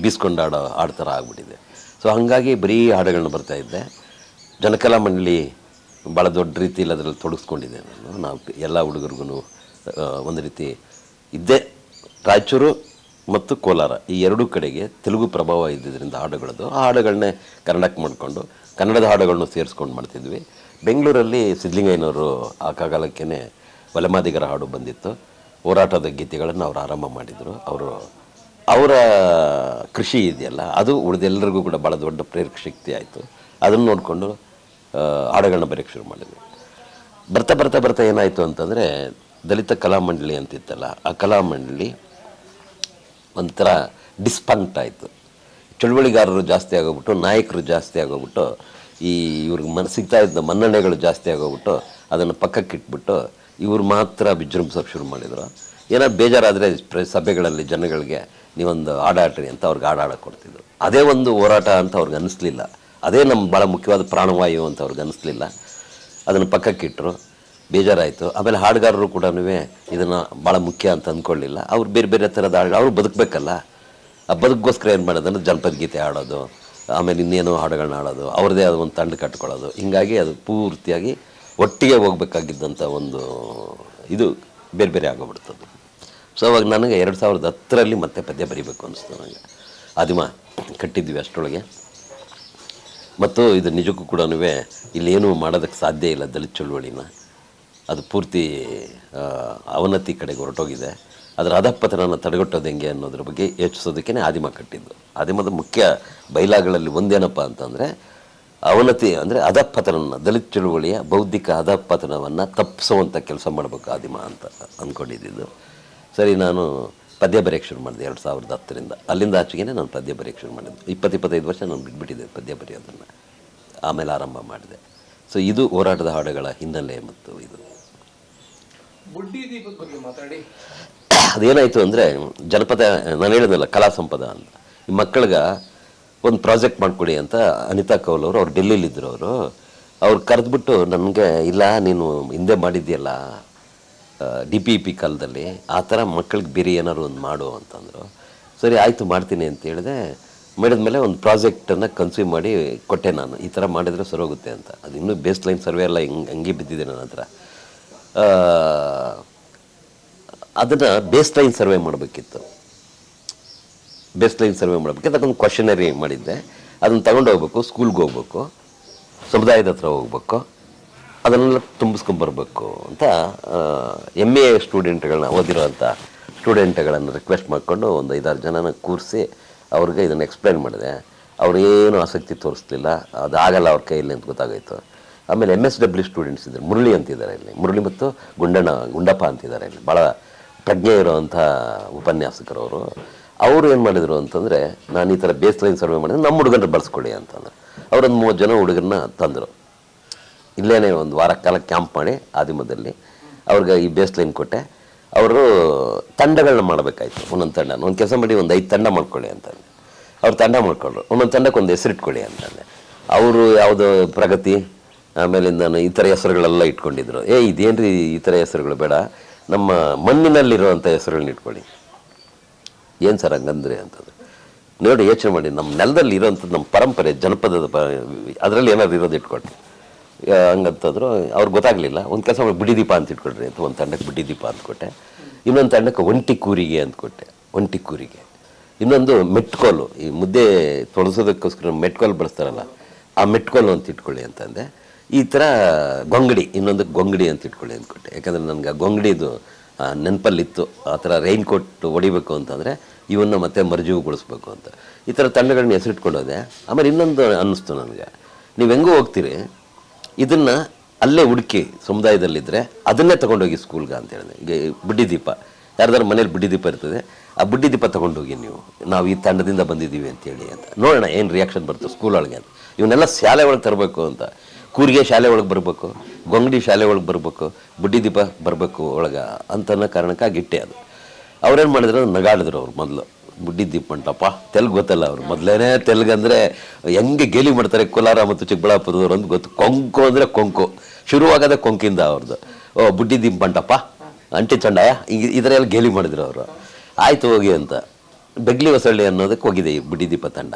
ಬೀಸ್ಕೊಂಡು ಹಾಡು ಥರ ಆಗಿಬಿಟ್ಟಿದೆ. ಸೊ ಹಾಗಾಗಿ ಬರೀ ಹಾಡುಗಳನ್ನ ಬರ್ತಾಯಿದ್ದೆ. ಜನಕಲಾ ಮಂಡಳಿ ಭಾಳ ದೊಡ್ಡ ರೀತಿಯಲ್ಲಿ ಅದರಲ್ಲಿ ತೊಡಗಿಸ್ಕೊಂಡಿದ್ದೆ ನಾನು. ನಾವು ಎಲ್ಲ ಹುಡುಗರಿಗೂ ಒಂದು ರೀತಿ ಇದ್ದೇ. ರಾಯಚೂರು ಮತ್ತು ಕೋಲಾರ ಈ ಎರಡೂ ಕಡೆಗೆ ತೆಲುಗು ಪ್ರಭಾವ ಇದ್ದಿದ್ದರಿಂದ ಹಾಡುಗಳದ್ದು, ಆ ಹಾಡುಗಳನ್ನೇ ಕನ್ನಡಕ್ಕೆ ಮಾಡಿಕೊಂಡು ಕನ್ನಡದ ಹಾಡುಗಳನ್ನೂ ಸೇರಿಸ್ಕೊಂಡು ಮಾಡ್ತಿದ್ವಿ. ಬೆಂಗಳೂರಲ್ಲಿ ಸಿದ್ಧಲಿಂಗಯ್ಯನವರು ಆ ಕಾಲಕ್ಕೇ ಒಲೆಮಾದಿಗರ ಹಾಡು ಬಂದಿತ್ತು. ಹೋರಾಟದ ಗೀತೆಗಳನ್ನು ಅವರು ಆರಂಭ ಮಾಡಿದರು. ಅವರ ಕೃಷಿ ಇದೆಯಲ್ಲ, ಅದು ಉಳಿದೆಲ್ಲರಿಗೂ ಕೂಡ ಭಾಳ ದೊಡ್ಡ ಪ್ರೇರಕ ಶಕ್ತಿ ಆಯಿತು. ಅದನ್ನು ನೋಡಿಕೊಂಡು ಹಾಡುಗಳನ್ನ ಬರೆಯೋಕ್ಕೆ ಶುರು ಮಾಡಿದ್ವಿ. ಬರ್ತಾ ಬರ್ತಾ ಬರ್ತಾ ಏನಾಯಿತು ಅಂತಂದರೆ, ದಲಿತ ಕಲಾ ಮಂಡಳಿ ಅಂತಿತ್ತಲ್ಲ, ಆ ಕಲಾ ಮಂಡಳಿ ಒಂಥರ ಡಿಸ್ಪಂಕ್ಟ್ ಆಯಿತು. ಚಳುವಳಿಗಾರರು ಜಾಸ್ತಿ ಆಗೋಗ್ಬಿಟ್ಟು, ನಾಯಕರು ಜಾಸ್ತಿ ಆಗೋಗ್ಬಿಟ್ಟು, ಇವ್ರಿಗೆ ಸಿಗ್ತಾ ಇದ್ದ ಮನ್ನಣೆಗಳು ಜಾಸ್ತಿ ಆಗೋಗ್ಬಿಟ್ಟು ಅದನ್ನು ಪಕ್ಕಕ್ಕಿಟ್ಬಿಟ್ಟು ಇವ್ರು ಮಾತ್ರ ವಿಜೃಂಭಿಸೋಕೆ ಶುರು ಮಾಡಿದರು. ಏನಾದ್ರು ಬೇಜಾರಾದರೆ ಸಭೆಗಳಲ್ಲಿ ಜನಗಳಿಗೆ ನೀವೊಂದು ಹಾಡಾಡ್ರಿ ಅಂತ ಅವ್ರಿಗೆ ಹಾಡಾಡಕ್ಕೆ ಕೊಡ್ತಿದ್ರು. ಅದೇ ಒಂದು ಹೋರಾಟ ಅಂತ ಅವ್ರಿಗೆ ಅನ್ನಿಸ್ಲಿಲ್ಲ. ಅದೇ ನಮ್ಮ ಭಾಳ ಮುಖ್ಯವಾದ ಪ್ರಾಣವಾಯು ಅಂತ ಅವ್ರಿಗೆ ಅನ್ನಿಸ್ಲಿಲ್ಲ. ಅದನ್ನು ಪಕ್ಕಕ್ಕಿಟ್ಟರು, ಬೇಜಾರಾಯಿತು. ಆಮೇಲೆ ಹಾಡುಗಾರರು ಕೂಡ ಇದನ್ನು ಭಾಳ ಮುಖ್ಯ ಅಂತ ಅಂದ್ಕೊಳ್ಳಿಲ್ಲ. ಅವ್ರು ಬೇರೆ ಬೇರೆ ಥರದ ಹಾಡು, ಅವ್ರು ಬದುಕಬೇಕಲ್ಲ, ಆ ಬದುಕೋಸ್ಕರ ಏನು ಮಾಡೋದಂದ್ರೆ ಜನಪದ ಗೀತೆ ಹಾಡೋದು, ಆಮೇಲೆ ಇನ್ನೇನೋ ಹಾಡುಗಳನ್ನ ಹಾಡೋದು, ಅವ್ರದ್ದೇ ಆದ ಒಂದು ತಂಡ ಕಟ್ಕೊಳ್ಳೋದು. ಹೀಗಾಗಿ ಅದು ಪೂರ್ತಿಯಾಗಿ ಒಟ್ಟಿಗೆ ಹೋಗ್ಬೇಕಾಗಿದ್ದಂಥ ಒಂದು ಇದು ಬೇರೆ ಬೇರೆ ಆಗೋಗ್ಬಿಡ್ತದೆ. ಸೊ ಅವಾಗ ನನಗೆ 2010ರಲ್ಲಿ ಮತ್ತೆ ಪದ್ಯ ಬರೀಬೇಕು ಅನಿಸ್ತು. ನನಗೆ ಆದಿಮ ಕಟ್ಟಿದ್ವಿ ಅಷ್ಟರೊಳಗೆ. ಮತ್ತು ಇದು ನಿಜಕ್ಕೂ ಕೂಡ ಇಲ್ಲೇನೂ ಮಾಡೋದಕ್ಕೆ ಸಾಧ್ಯ ಇಲ್ಲ. ದಲಿತ ಚಳುವಳಿನ ಅದು ಪೂರ್ತಿ ಅವನತಿ ಕಡೆಗೆ ಹೊರಟೋಗಿದೆ. ಅದರ ಅಧಃಪತನವನ್ನು ತಡೆಗಟ್ಟೋದು ಹೆಂಗೆ ಅನ್ನೋದ್ರ ಬಗ್ಗೆ ಯೋಚಿಸೋದಕ್ಕೇ ಆದಿಮ ಕಟ್ಟಿದ್ದು. ಆದಿಮದ ಮುಖ್ಯ ಬೈಲಾಗಳಲ್ಲಿ ಒಂದೇನಪ್ಪ ಅಂತಂದರೆ ಅವನತಿ ಅಂದರೆ ಅಧಃಪತನವನ್ನು, ದಲಿತ ಚಳುವಳಿಯ ಬೌದ್ಧಿಕ ಅಧಃಪತನವನ್ನು ತಪ್ಪಿಸುವಂಥ ಕೆಲಸ ಮಾಡಬೇಕು ಆದಿಮ ಅಂತ ಅಂದ್ಕೊಂಡಿದ್ದು. ಸರಿ, ನಾನು ಪದ್ಯ ಬರೆಯೋಕ್ಕೆ ಶುರು ಮಾಡಿದೆ 2010ರಿಂದ. ಅಲ್ಲಿಂದ ಆಚೆಗೆ ನಾನು ಪದ್ಯ ಬರೆಯೋಕ್ಕೆ ಶುರು ಮಾಡಿದ್ದೆ. 20-25 ವರ್ಷ ನಾನು ಬಿಟ್ಬಿಟ್ಟಿದ್ದೆ ಪದ್ಯ ಬರೆಯೋದನ್ನು. ಆಮೇಲೆ ಆರಂಭ ಮಾಡಿದೆ. ಸೊ ಇದು ಹೋರಾಟದ ಹಾಡುಗಳ ಹಿನ್ನೆಲೆ. ಮತ್ತು ಇದು ಬುಡ್ಡಿ ದೀಪದ ಬಗ್ಗೆ ಮಾತಾಡಿ. ಅದೇನಾಯಿತು ಅಂದರೆ ಜನಪದ, ನಾನು ಹೇಳಿದ್ನಲ್ಲ ಕಲಾ ಸಂಪದ ಅಂತ, ಈ ಮಕ್ಕಳಿಗೆ ಒಂದು ಪ್ರಾಜೆಕ್ಟ್ ಮಾಡಿಕೊಡಿ ಅಂತ ಅನಿತಾ ಕೌಲ್ ಅವರು, ಅವ್ರು ಡೆಲ್ಲಿಲಿದ್ದರು. ಅವ್ರು ಕರೆದ್ಬಿಟ್ಟು ನನಗೆ, ಇಲ್ಲ ನೀನು ಹಿಂದೆ ಮಾಡಿದ್ಯಲ್ಲ DPEP ಕಾಲದಲ್ಲಿ, ಆ ಥರ ಮಕ್ಕಳಿಗೆ ಬೇರೆ ಏನಾದ್ರು ಒಂದು ಮಾಡು ಅಂತಂದರು. ಸರಿ ಆಯಿತು ಮಾಡ್ತೀನಿ ಅಂತ ಹೇಳಿದೆ. ಮಾಡಿದ್ಮೇಲೆ ಒಂದು ಪ್ರಾಜೆಕ್ಟನ್ನು ಕನ್ಸ್ಯೂಮ್ ಮಾಡಿ ಕೊಟ್ಟೆ ನಾನು. ಈ ಥರ ಮಾಡಿದರೆ ಸರೋಗುತ್ತೆ ಅಂತ. ಅದು ಇನ್ನೂ ಬೇಸ್ ಲೈನ್ ಸರ್ವೆ ಎಲ್ಲ ಹಂಗೆ ಬಿದ್ದಿದೆ ನನ್ನ ಹತ್ರ. ಅದನ್ನು ಬೇಸ್ ಲೈನ್ ಸರ್ವೆ ಮಾಡಬೇಕಿತ್ತು. ಬೇಸ್ ಲೈನ್ ಸರ್ವೆ ಮಾಡಬೇಕಿತ್ತು. ಅದೊಂದು ಕ್ವಶನರಿ ಮಾಡಿದ್ದೆ. ಅದನ್ನು ತಗೊಂಡು ಹೋಗ್ಬೇಕು, ಸ್ಕೂಲ್ಗೆ ಹೋಗ್ಬೇಕು, ಸಮುದಾಯದ ಹತ್ರ ಹೋಗ್ಬೇಕು, ಅದನ್ನೆಲ್ಲ ತುಂಬಿಸ್ಕೊಂಬರ್ಬೇಕು ಅಂತ MA ಸ್ಟೂಡೆಂಟ್ಗಳನ್ನ, ಓದಿರೋಂಥ ಸ್ಟೂಡೆಂಟ್ಗಳನ್ನು ರಿಕ್ವೆಸ್ಟ್ ಮಾಡಿಕೊಂಡು ಒಂದು 5-6 ಜನನ ಕೂರಿಸಿ ಅವ್ರಿಗೆ ಇದನ್ನು ಎಕ್ಸ್ಪ್ಲೈನ್ ಮಾಡಿದೆ. ಅವ್ರೇನು ಆಸಕ್ತಿ ತೋರಿಸ್ಲಿಲ್ಲ. ಅದಾಗಲ್ಲ ಅವ್ರ ಕೈಯಲ್ಲಿ ಅಂತ ಗೊತ್ತಾಗೋಯ್ತು. ಆಮೇಲೆ MSW ಸ್ಟೂಡೆಂಟ್ಸ್ ಇದ್ದಾರೆ, ಮುರಳಿ ಅಂತಿದ್ದಾರೆ ಇಲ್ಲಿ, ಮುರಳಿ ಮತ್ತು ಗುಂಡಪ್ಪ ಅಂತಿದ್ದಾರೆ ಇಲ್ಲಿ, ಭಾಳ ಪ್ರಜ್ಞೆ ಇರೋವಂಥ ಉಪನ್ಯಾಸಕರು ಅವರು. ಅವರು ಏನು ಮಾಡಿದರು ಅಂತಂದರೆ, ನಾನು ಈ ಥರ ಬೇಸ್ ಲೈನ್ ಸರ್ವೆ ಮಾಡಿದ್ರೆ ನಮ್ಮ ಹುಡುಗರನ್ನ ಬಳಸ್ಕೊಳ್ಳಿ ಅಂತಂದ್ರೆ, ಅವರೊಂದು 30 ಜನ ಹುಡುಗರನ್ನ ತಂದರು. ಇಲ್ಲೇ ಒಂದು ವಾರ ಕಾಲ ಕ್ಯಾಂಪ್ ಮಾಡಿ ಆದಿಮದಲ್ಲಿ ಅವ್ರಿಗೆ ಈ ಬೇಸ್ ಲೈನ್ ಕೊಟ್ಟೆ. ಅವರು ತಂಡಗಳನ್ನ ಮಾಡಬೇಕಾಯ್ತು. ಒಂದೊಂದು ತಂಡ, ಒಂದು ಕೆಲಸ ಮಾಡಿ ಒಂದು 5 ತಂಡ ಮಾಡ್ಕೊಳ್ಳಿ ಅಂತಂದೆ. ಅವ್ರು ತಂಡ ಮಾಡ್ಕೊಂಡ್ರು. ಒಂದೊಂದು ತಂಡಕ್ಕೆ ಒಂದು ಹೆಸರಿಟ್ಕೊಳ್ಳಿ ಅಂತಂದೆ. ಅವರು ಯಾವುದೋ ಪ್ರಗತಿ, ಆಮೇಲಿಂದ ಈ ಥರ ಹೆಸರುಗಳೆಲ್ಲ ಇಟ್ಕೊಂಡಿದ್ರು. ಇದೇನ್ರಿ ಈ ಥರ ಹೆಸರುಗಳು ಬೇಡ, ನಮ್ಮ ಮಣ್ಣಿನಲ್ಲಿರುವಂಥ ಹೆಸರುಗಳನ್ನ ಇಟ್ಕೊಳ್ಳಿ. ಏನು ಸರ್ ಹಂಗಂದ್ರೆ ಅಂತಂದ್ರೆ, ನೋಡಿ ಯೋಚನೆ ಮಾಡಿ, ನಮ್ಮ ನೆಲದಲ್ಲಿ ಇರೋವಂಥದ್ದು ನಮ್ಮ ಪರಂಪರೆ, ಜನಪದದ ಅದರಲ್ಲಿ ಏನಾದ್ರು ಇರೋದು ಇಟ್ಕೊಳ್ರಿ ಹಂಗಂತಂದ್ರು. ಅವ್ರಿಗೆ ಗೊತ್ತಾಗಲಿಲ್ಲ. ಒಂದು ಕೆಲಸ ಮಾಡಿ ಬುಡ್ಡಿ ದೀಪ ಅಂತ ಇಟ್ಕೊಳ್ರಿ ಅಂತ ಒಂದು ತಂಡಕ್ಕೆ ಬುಡ್ಡಿ ದೀಪ ಅಂತ ಕೊಟ್ಟೆ. ಇನ್ನೊಂದು ತಂಡಕ್ಕೆ ಒಂಟಿ ಕೂರಿಗೆ ಅಂತ ಕೊಟ್ಟೆ, ಒಂಟಿ ಕೂರಿಗೆ. ಇನ್ನೊಂದು ಮೆಟ್ಕೋಲು, ಈ ಮುದ್ದೆ ತೊಳಸೋದಕ್ಕೋಸ್ಕರ ಮೆಟ್ಕೋಲು ಬಳಸ್ತಾರಲ್ಲ, ಆ ಮೆಟ್ಕೋಲು ಅಂತ ಇಟ್ಕೊಳ್ಳಿ ಅಂತಂದೆ. ಈ ಥರ ಗೊಂಗಡಿ, ಇನ್ನೊಂದು ಗೊಂಗಡಿ ಅಂತ ಇಟ್ಕೊಳ್ಳಿ ಅಂತ ಕೊಟ್ಟೆ. ಯಾಕಂದರೆ ನನಗೆ ಆ ಗೊಂಗಡಿದು ನೆನಪಲ್ಲಿತ್ತು. ಆ ಥರ ರೈನ್ ಕೋಟ್ ಹೊಡಿಬೇಕು ಅಂತಂದರೆ ಇವನ್ನ ಮತ್ತೆ ಮರುಜೀವಗೊಳಿಸ್ಬೇಕು ಅಂತ. ಈ ಥರ ತಂಡಗಳನ್ನ ಹೆಸರಿಟ್ಕೊಳ್ಳೋದೆ. ಆಮೇಲೆ ಇನ್ನೊಂದು ಅನ್ನಿಸ್ತು ನನಗೆ, ನೀವು ಹೆಂಗೂ ಹೋಗ್ತೀರಿ, ಇದನ್ನು ಅಲ್ಲೇ ಹುಡುಕಿ ಸಮುದಾಯದಲ್ಲಿದ್ದರೆ ಅದನ್ನೇ ತೊಗೊಂಡೋಗಿ ಸ್ಕೂಲ್ಗೆ ಅಂತ ಹೇಳಿದೆ. ಈಗ ಬುಡ್ಡಿ ದೀಪ, ಯಾರ್ದಾರು ಮನೇಲಿ ಬುಡ್ಡಿ ದೀಪ ಇರ್ತದೆ, ಆ ಬುಡ್ಡಿ ದೀಪ ತೊಗೊಂಡೋಗಿ ನೀವು, ನಾವು ಈ ತಂಡದಿಂದ ಬಂದಿದ್ದೀವಿ ಅಂತೇಳಿ ಅಂತ ನೋಡೋಣ ಏನು ರಿಯಾಕ್ಷನ್ ಬರ್ತದೆ ಸ್ಕೂಲ್ ಒಳಗೆ ಅಂತ. ಇವನ್ನೆಲ್ಲ ಶಾಲೆ ಒಳಗೆ ತರಬೇಕು ಅಂತ. ಕೂರಿಗೆ ಶಾಲೆ ಒಳಗೆ ಬರಬೇಕು, ಗೊಂಗಡಿ ಶಾಲೆ ಒಳಗೆ ಬರಬೇಕು, ಬುಡ್ಡಿ ದೀಪ ಬರಬೇಕು ಒಳಗೆ ಅಂತನ್ನೋ ಕಾರಣಕ್ಕಾಗಿ ಇಟ್ಟೆ ಅದು. ಅವ್ರೇನು ಮಾಡಿದ್ರು, ನಗಾಡಿದ್ರು ಅವ್ರು ಮೊದಲು. ಬುಡ್ಡಿ ದೀಪ ಮಂಟಪ ತೆಲುಗು ಗೊತ್ತಲ್ಲ ಅವ್ರು, ಮೊದಲೇ ತೆಲುಗಂದರೆ ಹೆಂಗೆ ಗೇಲಿ ಮಾಡ್ತಾರೆ ಕೋಲಾರ ಮತ್ತು ಚಿಕ್ಕಬಳ್ಳಾಪುರದವ್ರು ಅಂತ ಗೊತ್ತು. ಕೊಂಕು ಅಂದರೆ ಕೊಂಕು, ಶುರುವಾಗದೆ ಕೊಂಕಿಂದ ಅವ್ರದ್ದು. ಬುಡ್ಡಿ ದೀಪ ಮಂಟಪ, ಅಂಟಿ ಚಂಡಾಯ, ಇದರೆಲ್ಲ ಗೇಲಿ ಮಾಡಿದ್ರು ಅವರು. ಆಯಿತು ಹೋಗಿ ಅಂತ ಬೆಗ್ಲಿ ಹೊಸಳ್ಳಿ ಅನ್ನೋದಕ್ಕೆ ಹೋಗಿದೆ ಈ ಬುಡ್ಡಿ ದೀಪ ತಂಡ.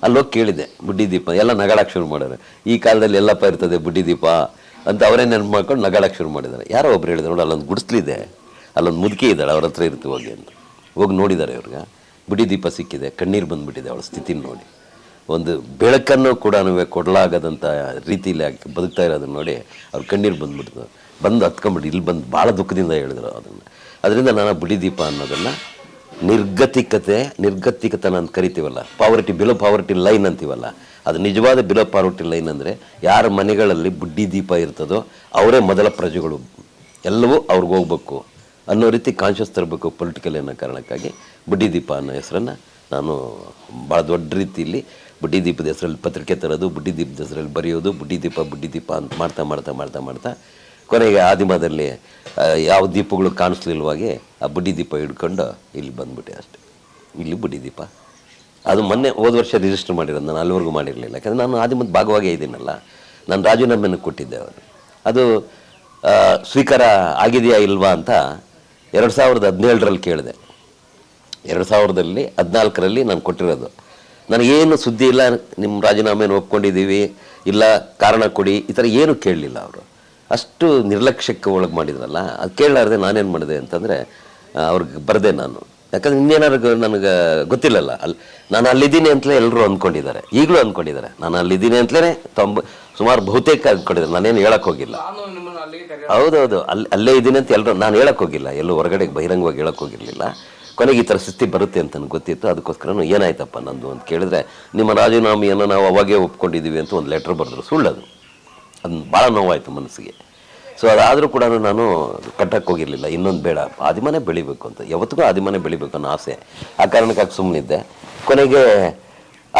ಅಲ್ಲೋಗಿ ಕೇಳಿದೆ ಬುಡ್ಡಿ ದೀಪ, ಎಲ್ಲ ನಗಾಡಕ್ಕೆ ಶುರು ಮಾಡೋರು. ಈ ಕಾಲದಲ್ಲಿ ಎಲ್ಲಪ್ಪ ಇರ್ತದೆ ಬುಡ್ಡಿ ದೀಪ ಅಂತ ಅವರೇ ನೆನಪು ಮಾಡ್ಕೊಂಡು ನಗಾಡಕ್ಕೆ ಶುರು ಮಾಡಿದ್ದಾರೆ. ಯಾರೋ ಒಬ್ರು ಹೇಳಿದ್ರು, ನೋಡಿ ಅಲ್ಲೊಂದು ಗುಡಿಸ್ಲಿದೆ, ಅಲ್ಲೊಂದು ಮುದುಕಿ ಇದ್ದಾಳೆ, ಅವ್ರ ಹತ್ರ ಇರ್ತೀವಿ ಹೋಗಿ ಅಂತ. ಹೋಗಿ ನೋಡಿದ್ದಾರೆ ಇವ್ರಿಗೆ, ಬುಡ್ಡಿ ದೀಪ ಸಿಕ್ಕಿದೆ. ಕಣ್ಣೀರು ಬಂದುಬಿಟ್ಟಿದೆ ಅವಳ ಸ್ಥಿತಿನ ನೋಡಿ. ಒಂದು ಬೆಳಕನ್ನು ಕೂಡ ಕೊಡಲಾಗದಂಥ ರೀತಿಯಲ್ಲಿ ಬದುಕ್ತಾ ಇರೋದನ್ನು ನೋಡಿ ಅವ್ರು ಕಣ್ಣೀರು ಬಂದುಬಿಡ್ತು. ಬಂದು ಹತ್ಕೊಂಡ್ಬಿಟ್ಟು ಇಲ್ಲಿ ಬಂದು ಭಾಳ ದುಃಖದಿಂದ ಹೇಳಿದ್ರು ಅದನ್ನು. ಅದರಿಂದ ನಾನು ಬುಡ್ಡಿ ದೀಪ ಅನ್ನೋದನ್ನು ನಿರ್ಗತಿಕತನ ಅಂತ ಕರಿತೀವಲ್ಲ, ಪಾವರ್ಟಿ, ಬಿಲೋ ಪಾವರ್ಟಿ ಲೈನ್ ಅಂತೀವಲ್ಲ, ಅದು ನಿಜವಾದ ಬಿಲೋ ಪಾವರ್ಟಿ ಲೈನ್ ಅಂದರೆ ಯಾರ ಮನೆಗಳಲ್ಲಿ ಬುಡ್ಡಿ ದೀಪ ಇರ್ತದೋ ಅವರೇ ಮೊದಲ ಪ್ರಜೆಗಳು, ಎಲ್ಲವೂ ಅವ್ರಿಗೆ ಹೋಗ್ಬೇಕು ಅನ್ನೋ ರೀತಿ ಕಾನ್ಷಿಯಸ್ ತರಬೇಕು ಪೊಲಿಟಿಕಲ್ ಅನ್ನೋ ಕಾರಣಕ್ಕಾಗಿ ಬುಡ್ಡಿ ದೀಪ ಅನ್ನೋ ಹೆಸರನ್ನು ನಾನು ಭಾಳ ದೊಡ್ಡ ರೀತಿಯಲ್ಲಿ ಬುಡ್ಡಿ ದೀಪದ ಹೆಸರಲ್ಲಿ ಪತ್ರಿಕೆ ತರೋದು, ಬುಡ್ಡಿ ದೀಪದ ಹೆಸರಲ್ಲಿ ಬರೆಯೋದು, ಬುಡ್ಡಿ ದೀಪ ಅಂತ ಮಾಡ್ತಾ ಕೊನೆಗೆ ಆದಿಮದಲ್ಲಿ ಯಾವ ದೀಪಗಳು ಕಾಣಿಸ್ಲಿಲ್ವಾಗೆ ಆ ಬುಡ್ಡಿ ದೀಪ ಹಿಡ್ಕೊಂಡು ಇಲ್ಲಿ ಬಂದ್ಬಿಟ್ಟೆ ಅಷ್ಟೆ. ಇಲ್ಲಿ ಬುಡ್ಡಿ ದೀಪ ಅದು ಮೊನ್ನೆ ಹೋದ ವರ್ಷ ರಿಜಿಸ್ಟರ್ ಮಾಡಿರೋದು, ನಾನು ಅಲ್ಲಿವರೆಗೂ ಮಾಡಿರಲಿಲ್ಲ. ಯಾಕಂದರೆ ನಾನು ಆದಿಮದ ಭಾಗವಾಗೇ ಇದ್ದೀನಲ್ಲ, ನಾನು ರಾಜೀನಾಮೆಯನ್ನು ಕೊಟ್ಟಿದ್ದೆ ಅವರು. ಅದು ಸ್ವೀಕಾರ ಆಗಿದೆಯಾ ಇಲ್ವಾ ಅಂತ 2017ರಲ್ಲಿ ಕೇಳಿದೆ. 2014ರಲ್ಲಿ ನಾನು ಕೊಟ್ಟಿರೋದು. ನನಗೇನು ಸುದ್ದಿ ಇಲ್ಲ, ನಿಮ್ಮ ರಾಜೀನಾಮೆಯನ್ನು ಒಪ್ಕೊಂಡಿದ್ದೀವಿ ಇಲ್ಲ ಕಾರಣ ಕೊಡಿ ಈ ಥರ ಏನೂ ಕೇಳಲಿಲ್ಲ ಅವರು. ಅಷ್ಟು ನಿರ್ಲಕ್ಷ್ಯಕ್ಕೆ ಒಳಗೆ ಮಾಡಿದ್ರಲ್ಲ, ಅದು ಕೇಳಲಾರ್ದೆ ನಾನೇನು ಮಾಡಿದೆ ಅಂತಂದರೆ ಅವ್ರಿಗೆ ಬರದೆ ನಾನು. ಯಾಕಂದ್ರೆ ಇನ್ನೇನಾದ್ರು ನನಗೆ ಗೊತ್ತಿಲ್ಲಲ್ಲ, ನಾನು ಅಲ್ಲಿದ್ದೀನಿ ಅಂತಲೇ ಎಲ್ಲರೂ ಅಂದ್ಕೊಂಡಿದ್ದಾರೆ, ಈಗಲೂ ಅಂದ್ಕೊಂಡಿದ್ದಾರೆ. ನಾನು ಅಲ್ಲಿದ್ದೀನಿ ಅಂತಲೇ ಸುಮಾರು ಬಹುತೇಕ ಅಂದ್ಕೊಂಡಿದ್ದಾರೆ, ನಾನೇನು ಹೇಳಕ್ಕೆ ಹೋಗಿಲ್ಲ. ಹೌದೌದು, ಅಲ್ಲೇ ಇದ್ದೀನಿ ಅಂತ ಎಲ್ಲರೂ, ನಾನು ಹೇಳಕ್ಕೆ ಹೋಗಿಲ್ಲ, ಎಲ್ಲೂ ಹೊರಗಡೆ ಬಹಿರಂಗವಾಗಿ ಹೇಳಕ್ಕೆ ಹೋಗಿರಲಿಲ್ಲ. ಕೊನೆಗೆ ಈ ಥರ ಸ್ಥಿತಿ ಬರುತ್ತೆ ಅಂತ ನನಗೆ ಗೊತ್ತಿತ್ತು. ಅದಕ್ಕೋಸ್ಕರ ಏನಾಯ್ತಪ್ಪ ನಂದು ಅಂತ ಕೇಳಿದ್ರೆ, ನಿಮ್ಮ ರಾಜೀನಾಮೆಯನ್ನು ನಾವು ಅವಾಗೇ ಒಪ್ಕೊಂಡಿದ್ದೀವಿ ಅಂತ ಒಂದು ಲೆಟ್ರ್ ಬರೆದ್ರು, ಸುಳ್ಳದು. ಅದು ಭಾಳ ನೋವಾಯಿತು ಮನಸ್ಸಿಗೆ. ಸೊ ಅದಾದರೂ ಕೂಡ ನಾನು ಕಟ್ಟಕ್ಕೆ ಹೋಗಿರಲಿಲ್ಲ. ಇನ್ನೊಂದು ಬೇಡ, ಆದಿಮನೆ ಬೆಳಿಬೇಕು ಅಂತ, ಯಾವತ್ತಿಗೂ ಆದಿಮನೆ ಬೆಳಿಬೇಕು ಅನ್ನೋ ಆಸೆ. ಆ ಕಾರಣಕ್ಕಾಗಿ ಸುಮ್ಮನಿದ್ದೆ. ಕೊನೆಗೆ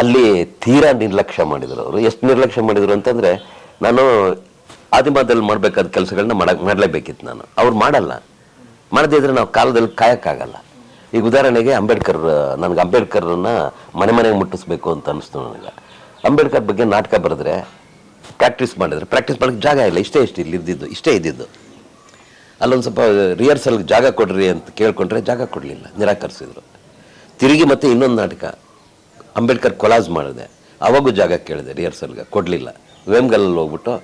ಅಲ್ಲಿ ತೀರಾ ನಿರ್ಲಕ್ಷ್ಯ ಮಾಡಿದರು ಅವರು. ಎಷ್ಟು ನಿರ್ಲಕ್ಷ್ಯ ಮಾಡಿದರು ಅಂತಂದರೆ, ನಾನು ಆದಿಮದಲ್ಲಿ ಮಾಡಬೇಕಾದ ಕೆಲಸಗಳನ್ನ ಮಾಡಲೇಬೇಕಿತ್ತು ನಾನು. ಅವ್ರು ಮಾಡದೇ ಇದ್ರೆ ನಾವು ಕಾಲದಲ್ಲಿ ಕಾಯೋಕ್ಕಾಗಲ್ಲ. ಈಗ ಉದಾಹರಣೆಗೆ ನನಗೆ ಅಂಬೇಡ್ಕರ್ನ ಮನೆಗೆ ಮುಟ್ಟಿಸ್ಬೇಕು ಅಂತ ಅನಿಸ್ತು ನನಗೆ. ಅಂಬೇಡ್ಕರ್ ಬಗ್ಗೆ ನಾಟಕ ಬರೆದ್ರೆ, ಪ್ರಾಕ್ಟೀಸ್ ಮಾಡೋಕ್ಕೆ ಜಾಗ ಇಲ್ಲ. ಇಷ್ಟೇ ಇದ್ದಿದ್ದು. ಅಲ್ಲೊಂದು ಸ್ವಲ್ಪ ರಿಹರ್ಸಲ್ಗೆ ಜಾಗ ಕೊಡ್ರಿ ಅಂತ ಕೇಳ್ಕೊಂಡ್ರೆ ಜಾಗ ಕೊಡಲಿಲ್ಲ, ನಿರಾಕರಿಸಿದ್ರು. ತಿರುಗಿ ಮತ್ತೆ ಇನ್ನೊಂದು ನಾಟಕ ಅಂಬೇಡ್ಕರ್ ಕೊಲಾಜ್ ಮಾಡಿದೆ, ಅವಾಗೂ ಜಾಗ ಕೇಳಿದೆ, ರಿಹರ್ಸಲ್ಗೆ ಕೊಡಲಿಲ್ಲ. ವೇಮ್ಗಲಲ್ಲಿ ಹೋಗ್ಬಿಟ್ಟು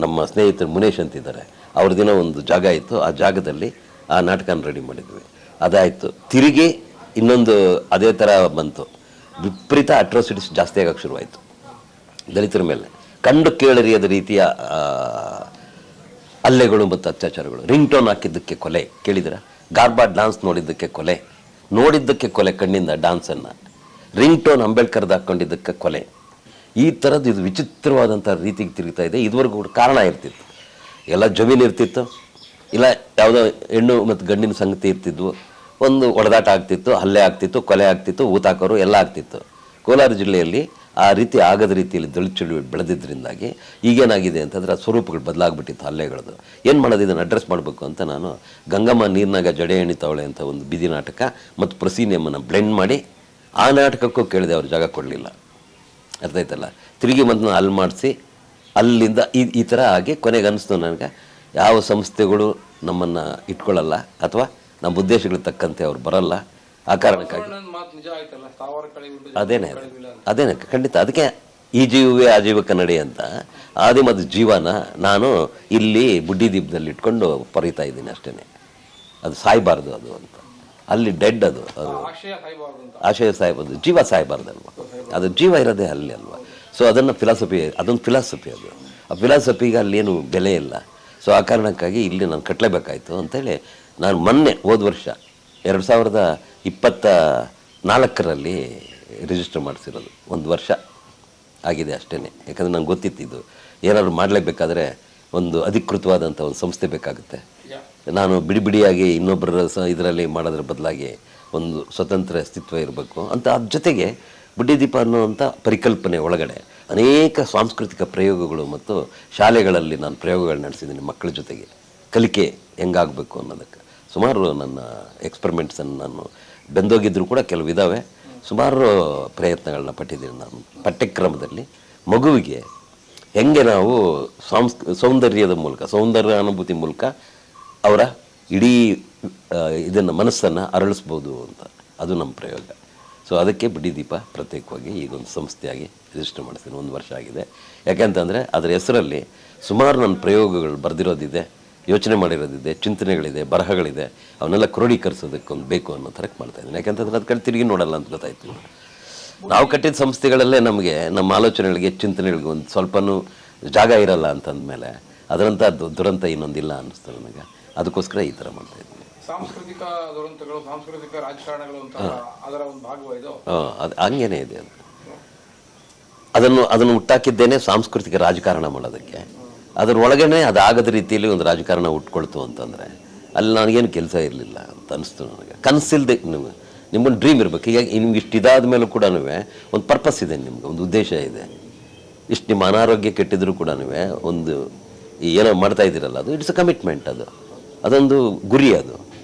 ನಮ್ಮ ಸ್ನೇಹಿತರು ಮುನೇಶ್ ಅಂತಿದ್ದಾರೆ, ಅವ್ರ ದಿನ ಒಂದು ಜಾಗ ಇತ್ತು, ಆ ಜಾಗದಲ್ಲಿ ಆ ನಾಟಕನ ರೆಡಿ ಮಾಡಿದ್ವಿ. ಅದಾಯಿತು. ತಿರುಗಿ ಇನ್ನೊಂದು ಅದೇ ಥರ ಬಂತು. ವಿಪರೀತ ಅಟ್ರೋಸಿಟೀಸ್ ಜಾಸ್ತಿ ಆಗೋಕ್ಕೆ ಶುರುವಾಯಿತು ದಲಿತರ ಮೇಲೆ. ಕಂಡು ಕೇಳರಿಯದ ರೀತಿಯ ಹಲ್ಲೆಗಳು ಮತ್ತು ಅತ್ಯಾಚಾರಗಳು. ರಿಂಗ್ ಟೋನ್ ಹಾಕಿದ್ದಕ್ಕೆ ಕೊಲೆ, ಕೇಳಿದಿರ? ಗಾರ್ಬಾ ಡ್ಯಾನ್ಸ್ ನೋಡಿದ್ದಕ್ಕೆ ಕೊಲೆ ಕಣ್ಣಿಂದ ಡ್ಯಾನ್ಸನ್ನು. ರಿಂಗ್ ಟೋನ್ ಅಂಬೇಡ್ಕರ್ದು ಹಾಕ್ಕೊಂಡಿದ್ದಕ್ಕೆ ಕೊಲೆ. ಈ ಥರದ್ದು ಇದು ವಿಚಿತ್ರವಾದಂಥ ರೀತಿಗೆ ತಿರುಗ್ತಾ ಇದೆ. ಇದುವರೆಗೂ ಕಾರಣ ಇರ್ತಿತ್ತು, ಎಲ್ಲ ಜಮೀನು ಇರ್ತಿತ್ತು, ಇಲ್ಲ ಯಾವುದೋ ಹೆಣ್ಣು ಮತ್ತು ಗಂಡಿನ ಸಂಗತಿ ಇರ್ತಿದ್ವು, ಒಂದು ಹೊಡೆದಾಟ ಆಗ್ತಿತ್ತು, ಹಲ್ಲೆ ಆಗ್ತಿತ್ತು, ಕೊಲೆ ಆಗ್ತಿತ್ತು, ಊತಾಕೋರು ಎಲ್ಲ ಆಗ್ತಿತ್ತು. ಕೋಲಾರ ಜಿಲ್ಲೆಯಲ್ಲಿ ಆ ರೀತಿ ಆಗದ ರೀತಿಯಲ್ಲಿ ದಲಿತ ಚಳುವಳಿ ಬೆಳೆದಿದ್ದರಿಂದಾಗಿ ಈಗೇನಾಗಿದೆ ಅಂತಂದರೆ ಆ ಸ್ವರೂಪಗಳು ಬದಲಾಗ್ಬಿಟ್ಟಿತ್ತು ಹಲ್ಲೆಗಳದ್ದು. ಏನು ಮಾಡೋದು, ಇದನ್ನು ಅಡ್ರೆಸ್ ಮಾಡಬೇಕು ಅಂತ ನಾನು ಗಂಗಮ್ಮ ನೀರಿನಾಗ ಜಡೆ ಎಣಿತಾವಳೆ ಅಂತ ಒಂದು ಬೀದಿ ನಾಟಕ ಮತ್ತು ಪ್ರಸೀನಿಯಮ್ಮನ್ನು ಬ್ಲೆಂಡ್ ಮಾಡಿ ಆ ನಾಟಕಕ್ಕೂ ಕೇಳಿದೆ, ಅವ್ರು ಜಾಗ ಕೊಡಲಿಲ್ಲ. ಅರ್ಥ ಆಯ್ತಲ್ಲ. ತಿರುಗಿ ಮತ್ತು ಅಲ್ಲಿ ಮಾಡಿಸಿ ಅಲ್ಲಿಂದ ಈ ಥರ ಆಗಿ ಕೊನೆಗೆ ಅನ್ನಿಸ್ತು ನನಗೆ, ಯಾವ ಸಂಸ್ಥೆಗಳು ನಮ್ಮನ್ನು ಇಟ್ಕೊಳ್ಳಲ್ಲ ಅಥವಾ ನಮ್ಮ ಉದ್ದೇಶಗಳಿಗೆ ತಕ್ಕಂತೆ ಅವ್ರು ಬರಲ್ಲ. ಆ ಕಾರಣಕ್ಕಾಗಿ ಅದೇನೆ ಖಂಡಿತ. ಅದಕ್ಕೆ ಈ ಜೀವವೇ ಆಜೀವ ಕನ್ನಡಿ ಅಂತ ಆದಿಮದ ಜೀವನ ನಾನು ಇಲ್ಲಿ ಬುಡ್ಡಿ ದೀಪದಲ್ಲಿ ಇಟ್ಕೊಂಡು ಪರೀತಾ ಇದ್ದೀನಿ ಅಷ್ಟೇ. ಅದು ಸಾಯಬಾರ್ದು ಅದು ಅಂತ. ಅಲ್ಲಿ ಡೆಡ್ ಅದು ಆಶಯ ಸಾಯಬಾರ್ದು, ಜೀವ ಸಾಯಬಾರ್ದಲ್ವ. ಅದು ಜೀವ ಇರೋದೇ ಅಲ್ಲಿ ಅಲ್ವಾ. ಸೊ ಅದೊಂದು ಫಿಲಾಸಫಿ ಅದು. ಆ ಫಿಲಾಸಫಿಗೆ ಅಲ್ಲೇನು ಬೆಲೆ ಇಲ್ಲ. ಸೊ ಆ ಕಾರಣಕ್ಕಾಗಿ ಇಲ್ಲಿ ನಾನು ಕಟ್ಟಲೇಬೇಕಾಯ್ತು ಅಂತೇಳಿ ನಾನು ಮೊನ್ನೆ ಹೋದ ವರ್ಷ 2024ರಲ್ಲಿ ರಿಜಿಸ್ಟರ್ ಮಾಡಿಸಿರೋದು. 1 ವರ್ಷ ಆಗಿದೆ ಅಷ್ಟೇ. ಯಾಕಂದರೆ ನಂಗೆ ಗೊತ್ತಿತ್ತು ಏನಾದ್ರು ಮಾಡಲೇಬೇಕಾದ್ರೆ ಒಂದು ಅಧಿಕೃತವಾದಂಥ ಒಂದು ಸಂಸ್ಥೆ ಬೇಕಾಗುತ್ತೆ. ನಾನು ಬಿಡಿಯಾಗಿ ಇನ್ನೊಬ್ಬರ ಇದರಲ್ಲಿ ಮಾಡೋದ್ರ ಬದಲಾಗಿ ಒಂದು ಸ್ವತಂತ್ರ ಅಸ್ತಿತ್ವ ಇರಬೇಕು ಅಂತ. ಅದ್ರ ಜೊತೆಗೆ ಬುಡ್ಡಿ ದೀಪ ಅನ್ನುವಂಥ ಪರಿಕಲ್ಪನೆ ಒಳಗಡೆ ಅನೇಕ ಸಾಂಸ್ಕೃತಿಕ ಪ್ರಯೋಗಗಳು ಮತ್ತು ಶಾಲೆಗಳಲ್ಲಿ ನಾನು ಪ್ರಯೋಗಗಳು ನಡೆಸಿದ್ದೀನಿ ಮಕ್ಕಳ ಜೊತೆಗೆ. ಕಲಿಕೆ ಹೆಂಗಾಗಬೇಕು ಅನ್ನೋದಕ್ಕೆ ಸುಮಾರು ನನ್ನ ಎಕ್ಸ್ಪರಿಮೆಂಟ್ಸನ್ನು ನಾನು ಬೆಂದೋಗಿದ್ದರೂ ಕೂಡ ಕೆಲವು ಇದ್ದಾವೆ. ಸುಮಾರು ಪ್ರಯತ್ನಗಳನ್ನ ಪಟ್ಟಿದ್ದೀನಿ ನಾನು. ಪಠ್ಯಕ್ರಮದಲ್ಲಿ ಮಗುವಿಗೆ ಹೆಂಗೆ ನಾವು ಸೌಂದರ್ಯದ ಮೂಲಕ, ಸೌಂದರ್ಯ ಅನುಭೂತಿ ಮೂಲಕ ಅವರ ಇಡೀ ಇದನ್ನು ಮನಸ್ಸನ್ನು ಅರಳಿಸ್ಬೋದು ಅಂತ, ಅದು ನಮ್ಮ ಪ್ರಯೋಗ. ಸೊ ಅದಕ್ಕೆ ಬುಡ್ಡಿ ದೀಪ ಪ್ರತ್ಯೇಕವಾಗಿ ಈಗೊಂದು ಸಂಸ್ಥೆಯಾಗಿ ರಿಜಿಸ್ಟರ್ ಮಾಡಿಸ್ತೀನಿ. 1 ವರ್ಷ ಆಗಿದೆ. ಯಾಕೆಂತಂದರೆ ಅದರ ಹೆಸರಲ್ಲಿ ಸುಮಾರು ನನ್ನ ಪ್ರಯೋಗಗಳು ಬರೆದಿರೋದಿದೆ, ಯೋಚನೆ ಮಾಡಿರೋದಿದೆ, ಚಿಂತನೆಗಳಿದೆ, ಬರಹಗಳಿದೆ. ಅವನ್ನೆಲ್ಲ ಕ್ರೋಢೀಕರಿಸೋದಕ್ಕೊಂದು ಬೇಕು ಅನ್ನೋ ಥರಕ್ಕೆ ಮಾಡ್ತಾಯಿದ್ದೀನಿ. ಯಾಕೆಂತಂದ್ರೆ ಅದು ಕಡೆ ತಿರುಗಿ ನೋಡಲ್ಲ ಅಂತ ಗೊತ್ತಾಯ್ತು. ನಾವು ಕಟ್ಟಿದ ಸಂಸ್ಥೆಗಳಲ್ಲೇ ನಮಗೆ ನಮ್ಮ ಆಲೋಚನೆಗಳಿಗೆ, ಚಿಂತನೆಗಳಿಗೆ ಒಂದು ಸ್ವಲ್ಪನೂ ಜಾಗ ಇರಲ್ಲ ಅಂತಂದಮೇಲೆ ಅದರಂಥ ದುರಂತ ಇನ್ನೊಂದಿಲ್ಲ ಅನ್ನಿಸ್ತು ನನಗೆ. ಅದಕ್ಕೋಸ್ಕರ ಈ ಥರ ಮಾಡ್ತಾಯಿದ್ದೀನಿ. ಸಾಂಸ್ಕೃತಿಕ ದುರಂತಗಳು, ಸಾಂಸ್ಕೃತಿಕ ರಾಜಕಾರಣಗಳು ಅಂತ ಅದರ ಒಂದು ಭಾಗವಾಯಿತು. ಅದು ಹಂಗೇನೆ ಇದೆ. ಅದನ್ನು ಹುಟ್ಟಾಕಿದ್ದೇನೆ ಸಾಂಸ್ಕೃತಿಕ ರಾಜಕಾರಣ ಮಾಡೋದಕ್ಕೆ. ಅದ್ರ ಒಳಗಡೆ ಅದಾಗದ ರೀತಿಯಲ್ಲಿ ಒಂದು ರಾಜಕಾರಣ ಹುಟ್ಕೊಳ್ತು ಅಂತಂದರೆ ಅಲ್ಲಿ ನನಗೇನು ಕೆಲಸ ಇರಲಿಲ್ಲ ಅಂತ ಅನಿಸ್ತು ನನಗೆ. ಕನಸಿಲ್ದೆ ನಿಮ್ಗೊಂದು ಡ್ರೀಮ್ ಇರಬೇಕು. ಈಗ ನಿಮ್ಗೆ ಇಷ್ಟು ಇದಾದ ಮೇಲೂ ಕೂಡ ಒಂದು ಪರ್ಪಸ್ ಇದೆ, ನಿಮ್ಗೆ ಒಂದು ಉದ್ದೇಶ ಇದೆ. ಇಷ್ಟು ನಿಮ್ಮ ಅನಾರೋಗ್ಯ ಕೆಟ್ಟಿದ್ರು ಕೂಡ ಒಂದು ಈ ಏನೋ ಮಾಡ್ತಾ ಇದ್ದೀರಲ್ಲ ಅದು ಇಟ್ಸ್ ಅ ಕಮಿಟ್ಮೆಂಟ್, ಅದೊಂದು ಗುರಿ,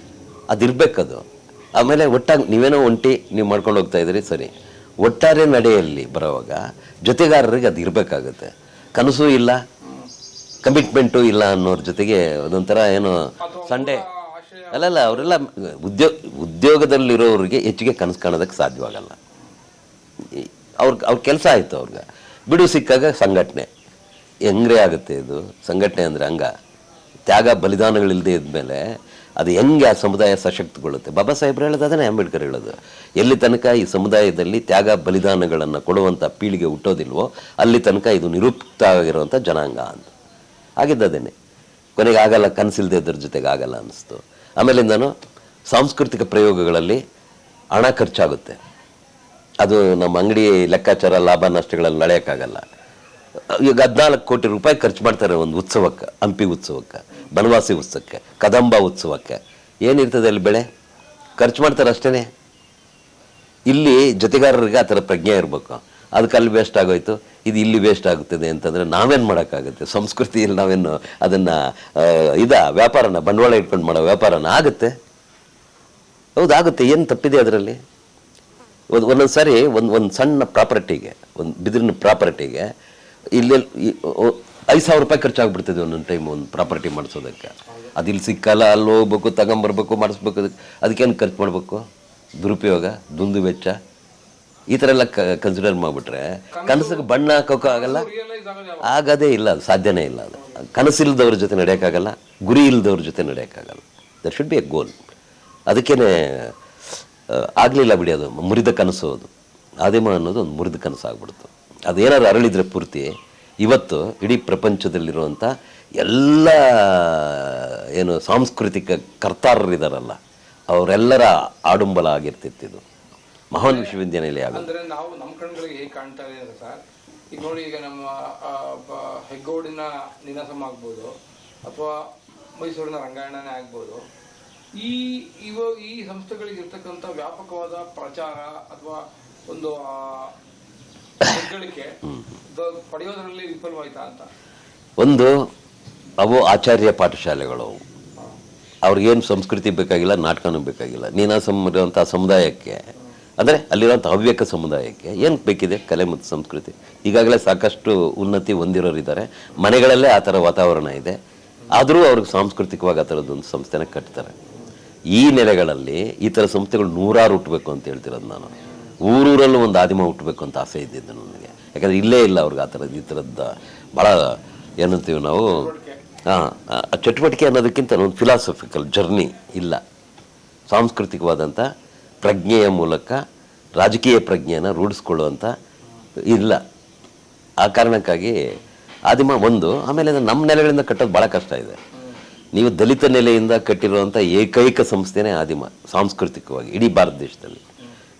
ಅದಿರ್ಬೇಕದು. ಆಮೇಲೆ ಒಟ್ಟಾಗಿ ನೀವೇನೋ ಒಂಟಿ ನೀವು ಮಾಡ್ಕೊಂಡು ಹೋಗ್ತಾ ಇದ್ದೀರಿ ಸರಿ, ಒಟ್ಟಾರೆ ನಡೆಯಲ್ಲಿ ಬರೋವಾಗ ಜೊತೆಗಾರರಿಗೆ ಅದು ಇರಬೇಕಾಗುತ್ತೆ. ಕನಸು ಇಲ್ಲ, ಕಮಿಟ್ಮೆಂಟು ಇಲ್ಲ ಅನ್ನೋರ ಜೊತೆಗೆ ಅದೊಂಥರ ಏನೋ ಸಂಡೇ ಅಲ್ಲಲ್ಲ. ಅವರೆಲ್ಲ ಉದ್ಯೋಗದಲ್ಲಿರೋರಿಗೆ ಹೆಚ್ಚಿಗೆ ಕನಸು ಕಾಣೋದಕ್ಕೆ ಸಾಧ್ಯವಾಗಲ್ಲ. ಅವ್ರ ಕೆಲಸ ಆಯಿತು, ಅವ್ರಿಗೆ ಬಿಡು ಸಿಕ್ಕಾಗ ಸಂಘಟನೆ ಹೆಂಗ್ರೆ ಆಗುತ್ತೆ. ಇದು ಸಂಘಟನೆ ಅಂದರೆ ಹಂಗ ತ್ಯಾಗ ಬಲಿದಾನಗಳಿಲ್ಲದೆ ಇದ್ಮೇಲೆ ಅದು ಹೆಂಗೆ ಆ ಸಮುದಾಯ ಸಶಕ್ತಗೊಳ್ಳುತ್ತೆ. ಬಾಬಾ ಸಾಹೇಬ್ರು ಹೇಳೋದು ಅದನ್ನೇ, ಅಂಬೇಡ್ಕರ್ ಹೇಳೋದು, ಎಲ್ಲಿ ತನಕ ಈ ಸಮುದಾಯದಲ್ಲಿ ತ್ಯಾಗ ಬಲಿದಾನಗಳನ್ನು ಕೊಡುವಂಥ ಪೀಳಿಗೆ ಹುಟ್ಟೋದಿಲ್ವೋ ಅಲ್ಲಿ ತನಕ ಇದು ನಿರುಕ್ತ ಆಗಿರುವಂಥ ಜನಾಂಗ ಅಂತ ಆಗಿದ್ದದೇನೆ. ಕೊನೆಗೆ ಆಗಲ್ಲ, ಕನಸಿಲ್ಲದೆ ಇದ್ರ ಜೊತೆಗೆ ಆಗಲ್ಲ ಅನ್ನಿಸ್ತು. ಆಮೇಲಿಂದನೂ ಸಾಂಸ್ಕೃತಿಕ ಪ್ರಯೋಗಗಳಲ್ಲಿ ಹಣ ಖರ್ಚಾಗುತ್ತೆ. ಅದು ನಮ್ಮ ಅಂಗಡಿ ಲೆಕ್ಕಾಚಾರ ಲಾಭ ನಷ್ಟಗಳಲ್ಲಿ ನಡೆಯೋಕ್ಕಾಗಲ್ಲ. ಈಗ 14 ಕೋಟಿ ರೂಪಾಯಿ ಖರ್ಚು ಮಾಡ್ತಾರೆ ಒಂದು ಉತ್ಸವಕ್ಕೆ, ಹಂಪಿ ಉತ್ಸವಕ್ಕೆ, ಬನವಾಸಿ ಉತ್ಸವಕ್ಕೆ, ಕದಂಬ ಉತ್ಸವಕ್ಕೆ. ಏನಿರ್ತದೆ ಅಲ್ಲಿ ಬೆಳೆ ಖರ್ಚು ಮಾಡ್ತಾರೆ ಅಷ್ಟೇ. ಇಲ್ಲಿ ಜೊತೆಗಾರರಿಗೆ ಆ ಥರ ಪ್ರಜ್ಞೆ ಇರಬೇಕು. ಅದಕ್ಕೆ ಅಲ್ಲಿ ವೇಸ್ಟ್ ಆಗೋಯ್ತು, ಇದು ಇಲ್ಲಿ ವೇಸ್ಟ್ ಆಗುತ್ತದೆ ಅಂತಂದರೆ ನಾವೇನು ಮಾಡೋಕ್ಕಾಗುತ್ತೆ? ಸಂಸ್ಕೃತಿಯಲ್ಲಿ ನಾವೇನು ಅದನ್ನು ವ್ಯಾಪಾರನ ಬಂಡವಾಳ ಇಟ್ಕೊಂಡು ಮಾಡೋ ವ್ಯಾಪಾರನ ಆಗುತ್ತೆ? ಹೌದಾಗುತ್ತೆ, ಏನು ತಪ್ಪಿದೆ ಅದರಲ್ಲಿ? ಒಂದೊಂದು ಸಾರಿ ಒಂದು ಸಣ್ಣ ಪ್ರಾಪರ್ಟಿಗೆ, ಒಂದು ಬಿದಿರಿನ ಪ್ರಾಪರ್ಟಿಗೆ ಇಲ್ಲಿ 5,000 ರೂಪಾಯಿ ಖರ್ಚಾಗ್ಬಿಡ್ತದೆ ಒಂದೊಂದು ಟೈಮ್ ಒಂದು ಪ್ರಾಪರ್ಟಿ ಮಾಡಿಸೋದಕ್ಕೆ. ಅದು ಇಲ್ಲಿ ಸಿಕ್ಕಲ್ಲ, ಅಲ್ಲಿ ಹೋಗ್ಬೇಕು, ತಗೊಂಬರ್ಬೇಕು, ಮಾಡಿಸ್ಬೇಕು. ಅದಕ್ಕೇನು ಖರ್ಚು ಮಾಡಬೇಕು? ದುರುಪಯೋಗ, ದುಂದು ವೆಚ್ಚ, ಈ ಥರ ಎಲ್ಲ ಕನ್ಸಿಡರ್ ಮಾಡಿಬಿಟ್ರೆ ಕನಸಿಗೆ ಬಣ್ಣ ಹಾಕೋಕೆ ಆಗಲ್ಲ, ಆಗೋದೇ ಇಲ್ಲ, ಅದು ಸಾಧ್ಯನೇ ಇಲ್ಲ. ಅದು ಕನಸಿಲ್ದವ್ರ ಜೊತೆ ನಡೆಯೋಕ್ಕಾಗಲ್ಲ, ಗುರಿ ಇಲ್ದವ್ರ ಜೊತೆ ನಡೆಯೋಕ್ಕಾಗಲ್ಲ. That should be a goal. ಅದಕ್ಕೇನೆ ಆಗಲಿಲ್ಲ ಬಿಡಿ, ಅದು ಮುರಿದ ಕನಸು. ಅದು ಆದಿಮ ಅನ್ನೋದು ಒಂದು ಮುರಿದ ಕನಸು ಆಗ್ಬಿಡ್ತು. ಅದೇನಾದ್ರು ಅರಳಿದ್ರೆ ಪೂರ್ತಿ ಇವತ್ತು ಇಡೀ ಪ್ರಪಂಚದಲ್ಲಿರುವಂಥ ಎಲ್ಲ ಏನು ಸಾಂಸ್ಕೃತಿಕ ಕರ್ತಾರರಿದ್ದಾರಲ್ಲ ಅವರೆಲ್ಲರ ಆಡುಂಬಲ ಆಗಿರ್ತಿತ್ತು. ಮಹಾನ್ ವಿಶ್ವವಿದ್ಯಾನಿಲಯ ಅಂದರೆ ನಾವು ನಮ್ಮ ಕಣ್ಗಳಿಗೆ ಹೇಗೆ ಕಾಣ್ತಾ ಇದೆ ಸರ್, ಈಗ ನೋಡಿ, ಈಗ ನಮ್ಮ ಹೆಗ್ಗೋಡಿನ ನಿನಾಸಂ ಆಗ್ಬೋದು ಅಥವಾ ಮೈಸೂರಿನ ರಂಗಾಯಣನೇ ಆಗ್ಬೋದು, ಈ ಸಂಸ್ಥೆಗಳಿಗೆ ಇರ್ತಕ್ಕಂಥ ವ್ಯಾಪಕವಾದ ಪ್ರಚಾರ ಅಥವಾ ಒಂದು ಹೆಗ್ಗಳಿಕೆ ಪಡೆಯೋದ್ರಲ್ಲಿ ವಿಫಲವಾಯ್ತಾ ಅಂತ. ಒಂದು ಅವು ಆಚಾರ್ಯ ಪಾಠಶಾಲೆಗಳು, ಅವ್ರಿಗೇನು ಸಂಸ್ಕೃತಿ ಬೇಕಾಗಿಲ್ಲ, ನಾಟಕನೂ ಬೇಕಾಗಿಲ್ಲ. ನೀನಾಸಂ ಇರುವಂಥ ಸಮುದಾಯಕ್ಕೆ ಅಂದರೆ ಅಲ್ಲಿರೋಂಥ ಹವ್ಯಕ ಸಮುದಾಯಕ್ಕೆ ಏನು ಬೇಕಿದೆ? ಕಲೆ ಮತ್ತು ಸಂಸ್ಕೃತಿ. ಈಗಾಗಲೇ ಸಾಕಷ್ಟು ಉನ್ನತಿ ಹೊಂದಿರೋರಿದ್ದಾರೆ, ಮನೆಗಳಲ್ಲೇ ಆ ಥರ ವಾತಾವರಣ ಇದೆ. ಆದರೂ ಅವ್ರಿಗೆ ಸಾಂಸ್ಕೃತಿಕವಾಗಿ ಆ ಥರದ್ದೊಂದು ಸಂಸ್ಥೆನ ಕಟ್ತಾರೆ. ಈ ನೆಲೆಗಳಲ್ಲಿ ಈ ಥರ ಸಂಸ್ಥೆಗಳು 100 ಹುಟ್ಟಬೇಕು ಅಂತ ಹೇಳ್ತಿರೋದು ನಾನು. ಊರೂರಲ್ಲೂ ಒಂದು ಆದಿಮ ಹುಟ್ಟಬೇಕು ಅಂತ ಆಸೆ ಇದ್ದಿದ್ದು ನನಗೆ. ಯಾಕಂದರೆ ಇಲ್ಲೇ ಇಲ್ಲ ಅವ್ರಿಗೆ ಆ ಥರದ್ದು, ಈ ಥರದ್ದು ಭಾಳ ಏನಂತೀವಿ ನಾವು, ಚಟುವಟಿಕೆ ಅನ್ನೋದಕ್ಕಿಂತ ಒಂದು ಫಿಲಾಸಫಿಕಲ್ ಜರ್ನಿ ಇಲ್ಲ. ಸಾಂಸ್ಕೃತಿಕವಾದಂಥ ಪ್ರಜ್ಞೆಯ ಮೂಲಕ ರಾಜಕೀಯ ಪ್ರಜ್ಞೆಯನ್ನು ರೂಢಿಸ್ಕೊಳ್ಳುವಂಥ ಇಲ್ಲ. ಆ ಕಾರಣಕ್ಕಾಗಿ ಆದಿಮ ಒಂದು. ಆಮೇಲೆ ನಮ್ಮ ನೆಲೆಗಳಿಂದ ಕಟ್ಟೋದು ಭಾಳ ಕಷ್ಟ ಇದೆ. ನೀವು ದಲಿತ ನೆಲೆಯಿಂದ ಕಟ್ಟಿರುವಂಥ ಏಕೈಕ ಸಂಸ್ಥೆನೇ ಆದಿಮ ಸಾಂಸ್ಕೃತಿಕವಾಗಿ ಇಡೀ ಭಾರತ ದೇಶದಲ್ಲಿ.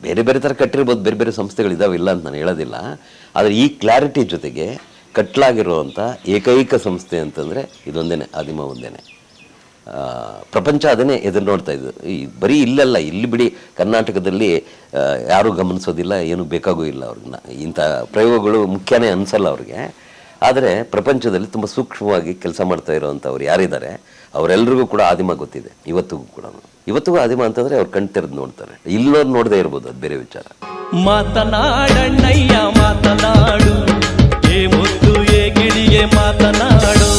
ಬೇರೆ ಬೇರೆ ಥರ ಕಟ್ಟಿರ್ಬೋದು, ಬೇರೆ ಬೇರೆ ಸಂಸ್ಥೆಗಳಿದ್ದಾವೆ, ಇಲ್ಲ ಅಂತ ನಾನು ಹೇಳೋದಿಲ್ಲ. ಆದರೆ ಈ ಕ್ಲಾರಿಟಿ ಜೊತೆಗೆ ಕಟ್ಟಲಾಗಿರುವಂಥ ಏಕೈಕ ಸಂಸ್ಥೆ ಅಂತಂದರೆ ಇದೊಂದೇ, ಆದಿಮ ಒಂದೇ. ಪ್ರಪಂಚ ಅದನ್ನೇ ಎದುರು ನೋಡ್ತಾ ಇದ್ದು. ಈ ಬರೀ ಇಲ್ಲೆಲ್ಲ, ಇಲ್ಲಿ ಬಿಡಿ ಕರ್ನಾಟಕದಲ್ಲಿ ಯಾರೂ ಗಮನಿಸೋದಿಲ್ಲ, ಏನೂ ಬೇಕಾಗೂ ಇಲ್ಲ ಅವ್ರನ್ನ. ಇಂಥ ಪ್ರಯೋಗಗಳು ಮುಖ್ಯನೇ ಅನಿಸಲ್ಲ ಅವ್ರಿಗೆ. ಆದರೆ ಪ್ರಪಂಚದಲ್ಲಿ ತುಂಬ ಸೂಕ್ಷ್ಮವಾಗಿ ಕೆಲಸ ಮಾಡ್ತಾ ಇರೋವಂಥವ್ರು ಯಾರಿದ್ದಾರೆ ಅವರೆಲ್ಲರಿಗೂ ಕೂಡ ಆದಿಮ ಗೊತ್ತಿದೆ. ಇವತ್ತಿಗೂ ಆದಿಮ ಅಂತಂದರೆ ಅವ್ರು ಕಣ್ ತೆರೆದು ನೋಡ್ತಾರೆ. ಇಲ್ಲೋರು ನೋಡದೇ ಇರ್ಬೋದು, ಅದು ಬೇರೆ ವಿಚಾರ. ಮಾತನಾಡಣ್ಣಯ್ಯ ಮಾತನಾಡು, ಏ ಮುದ್ದು ಏ ಗಿಳಿಗೆ ಮಾತನಾಡು.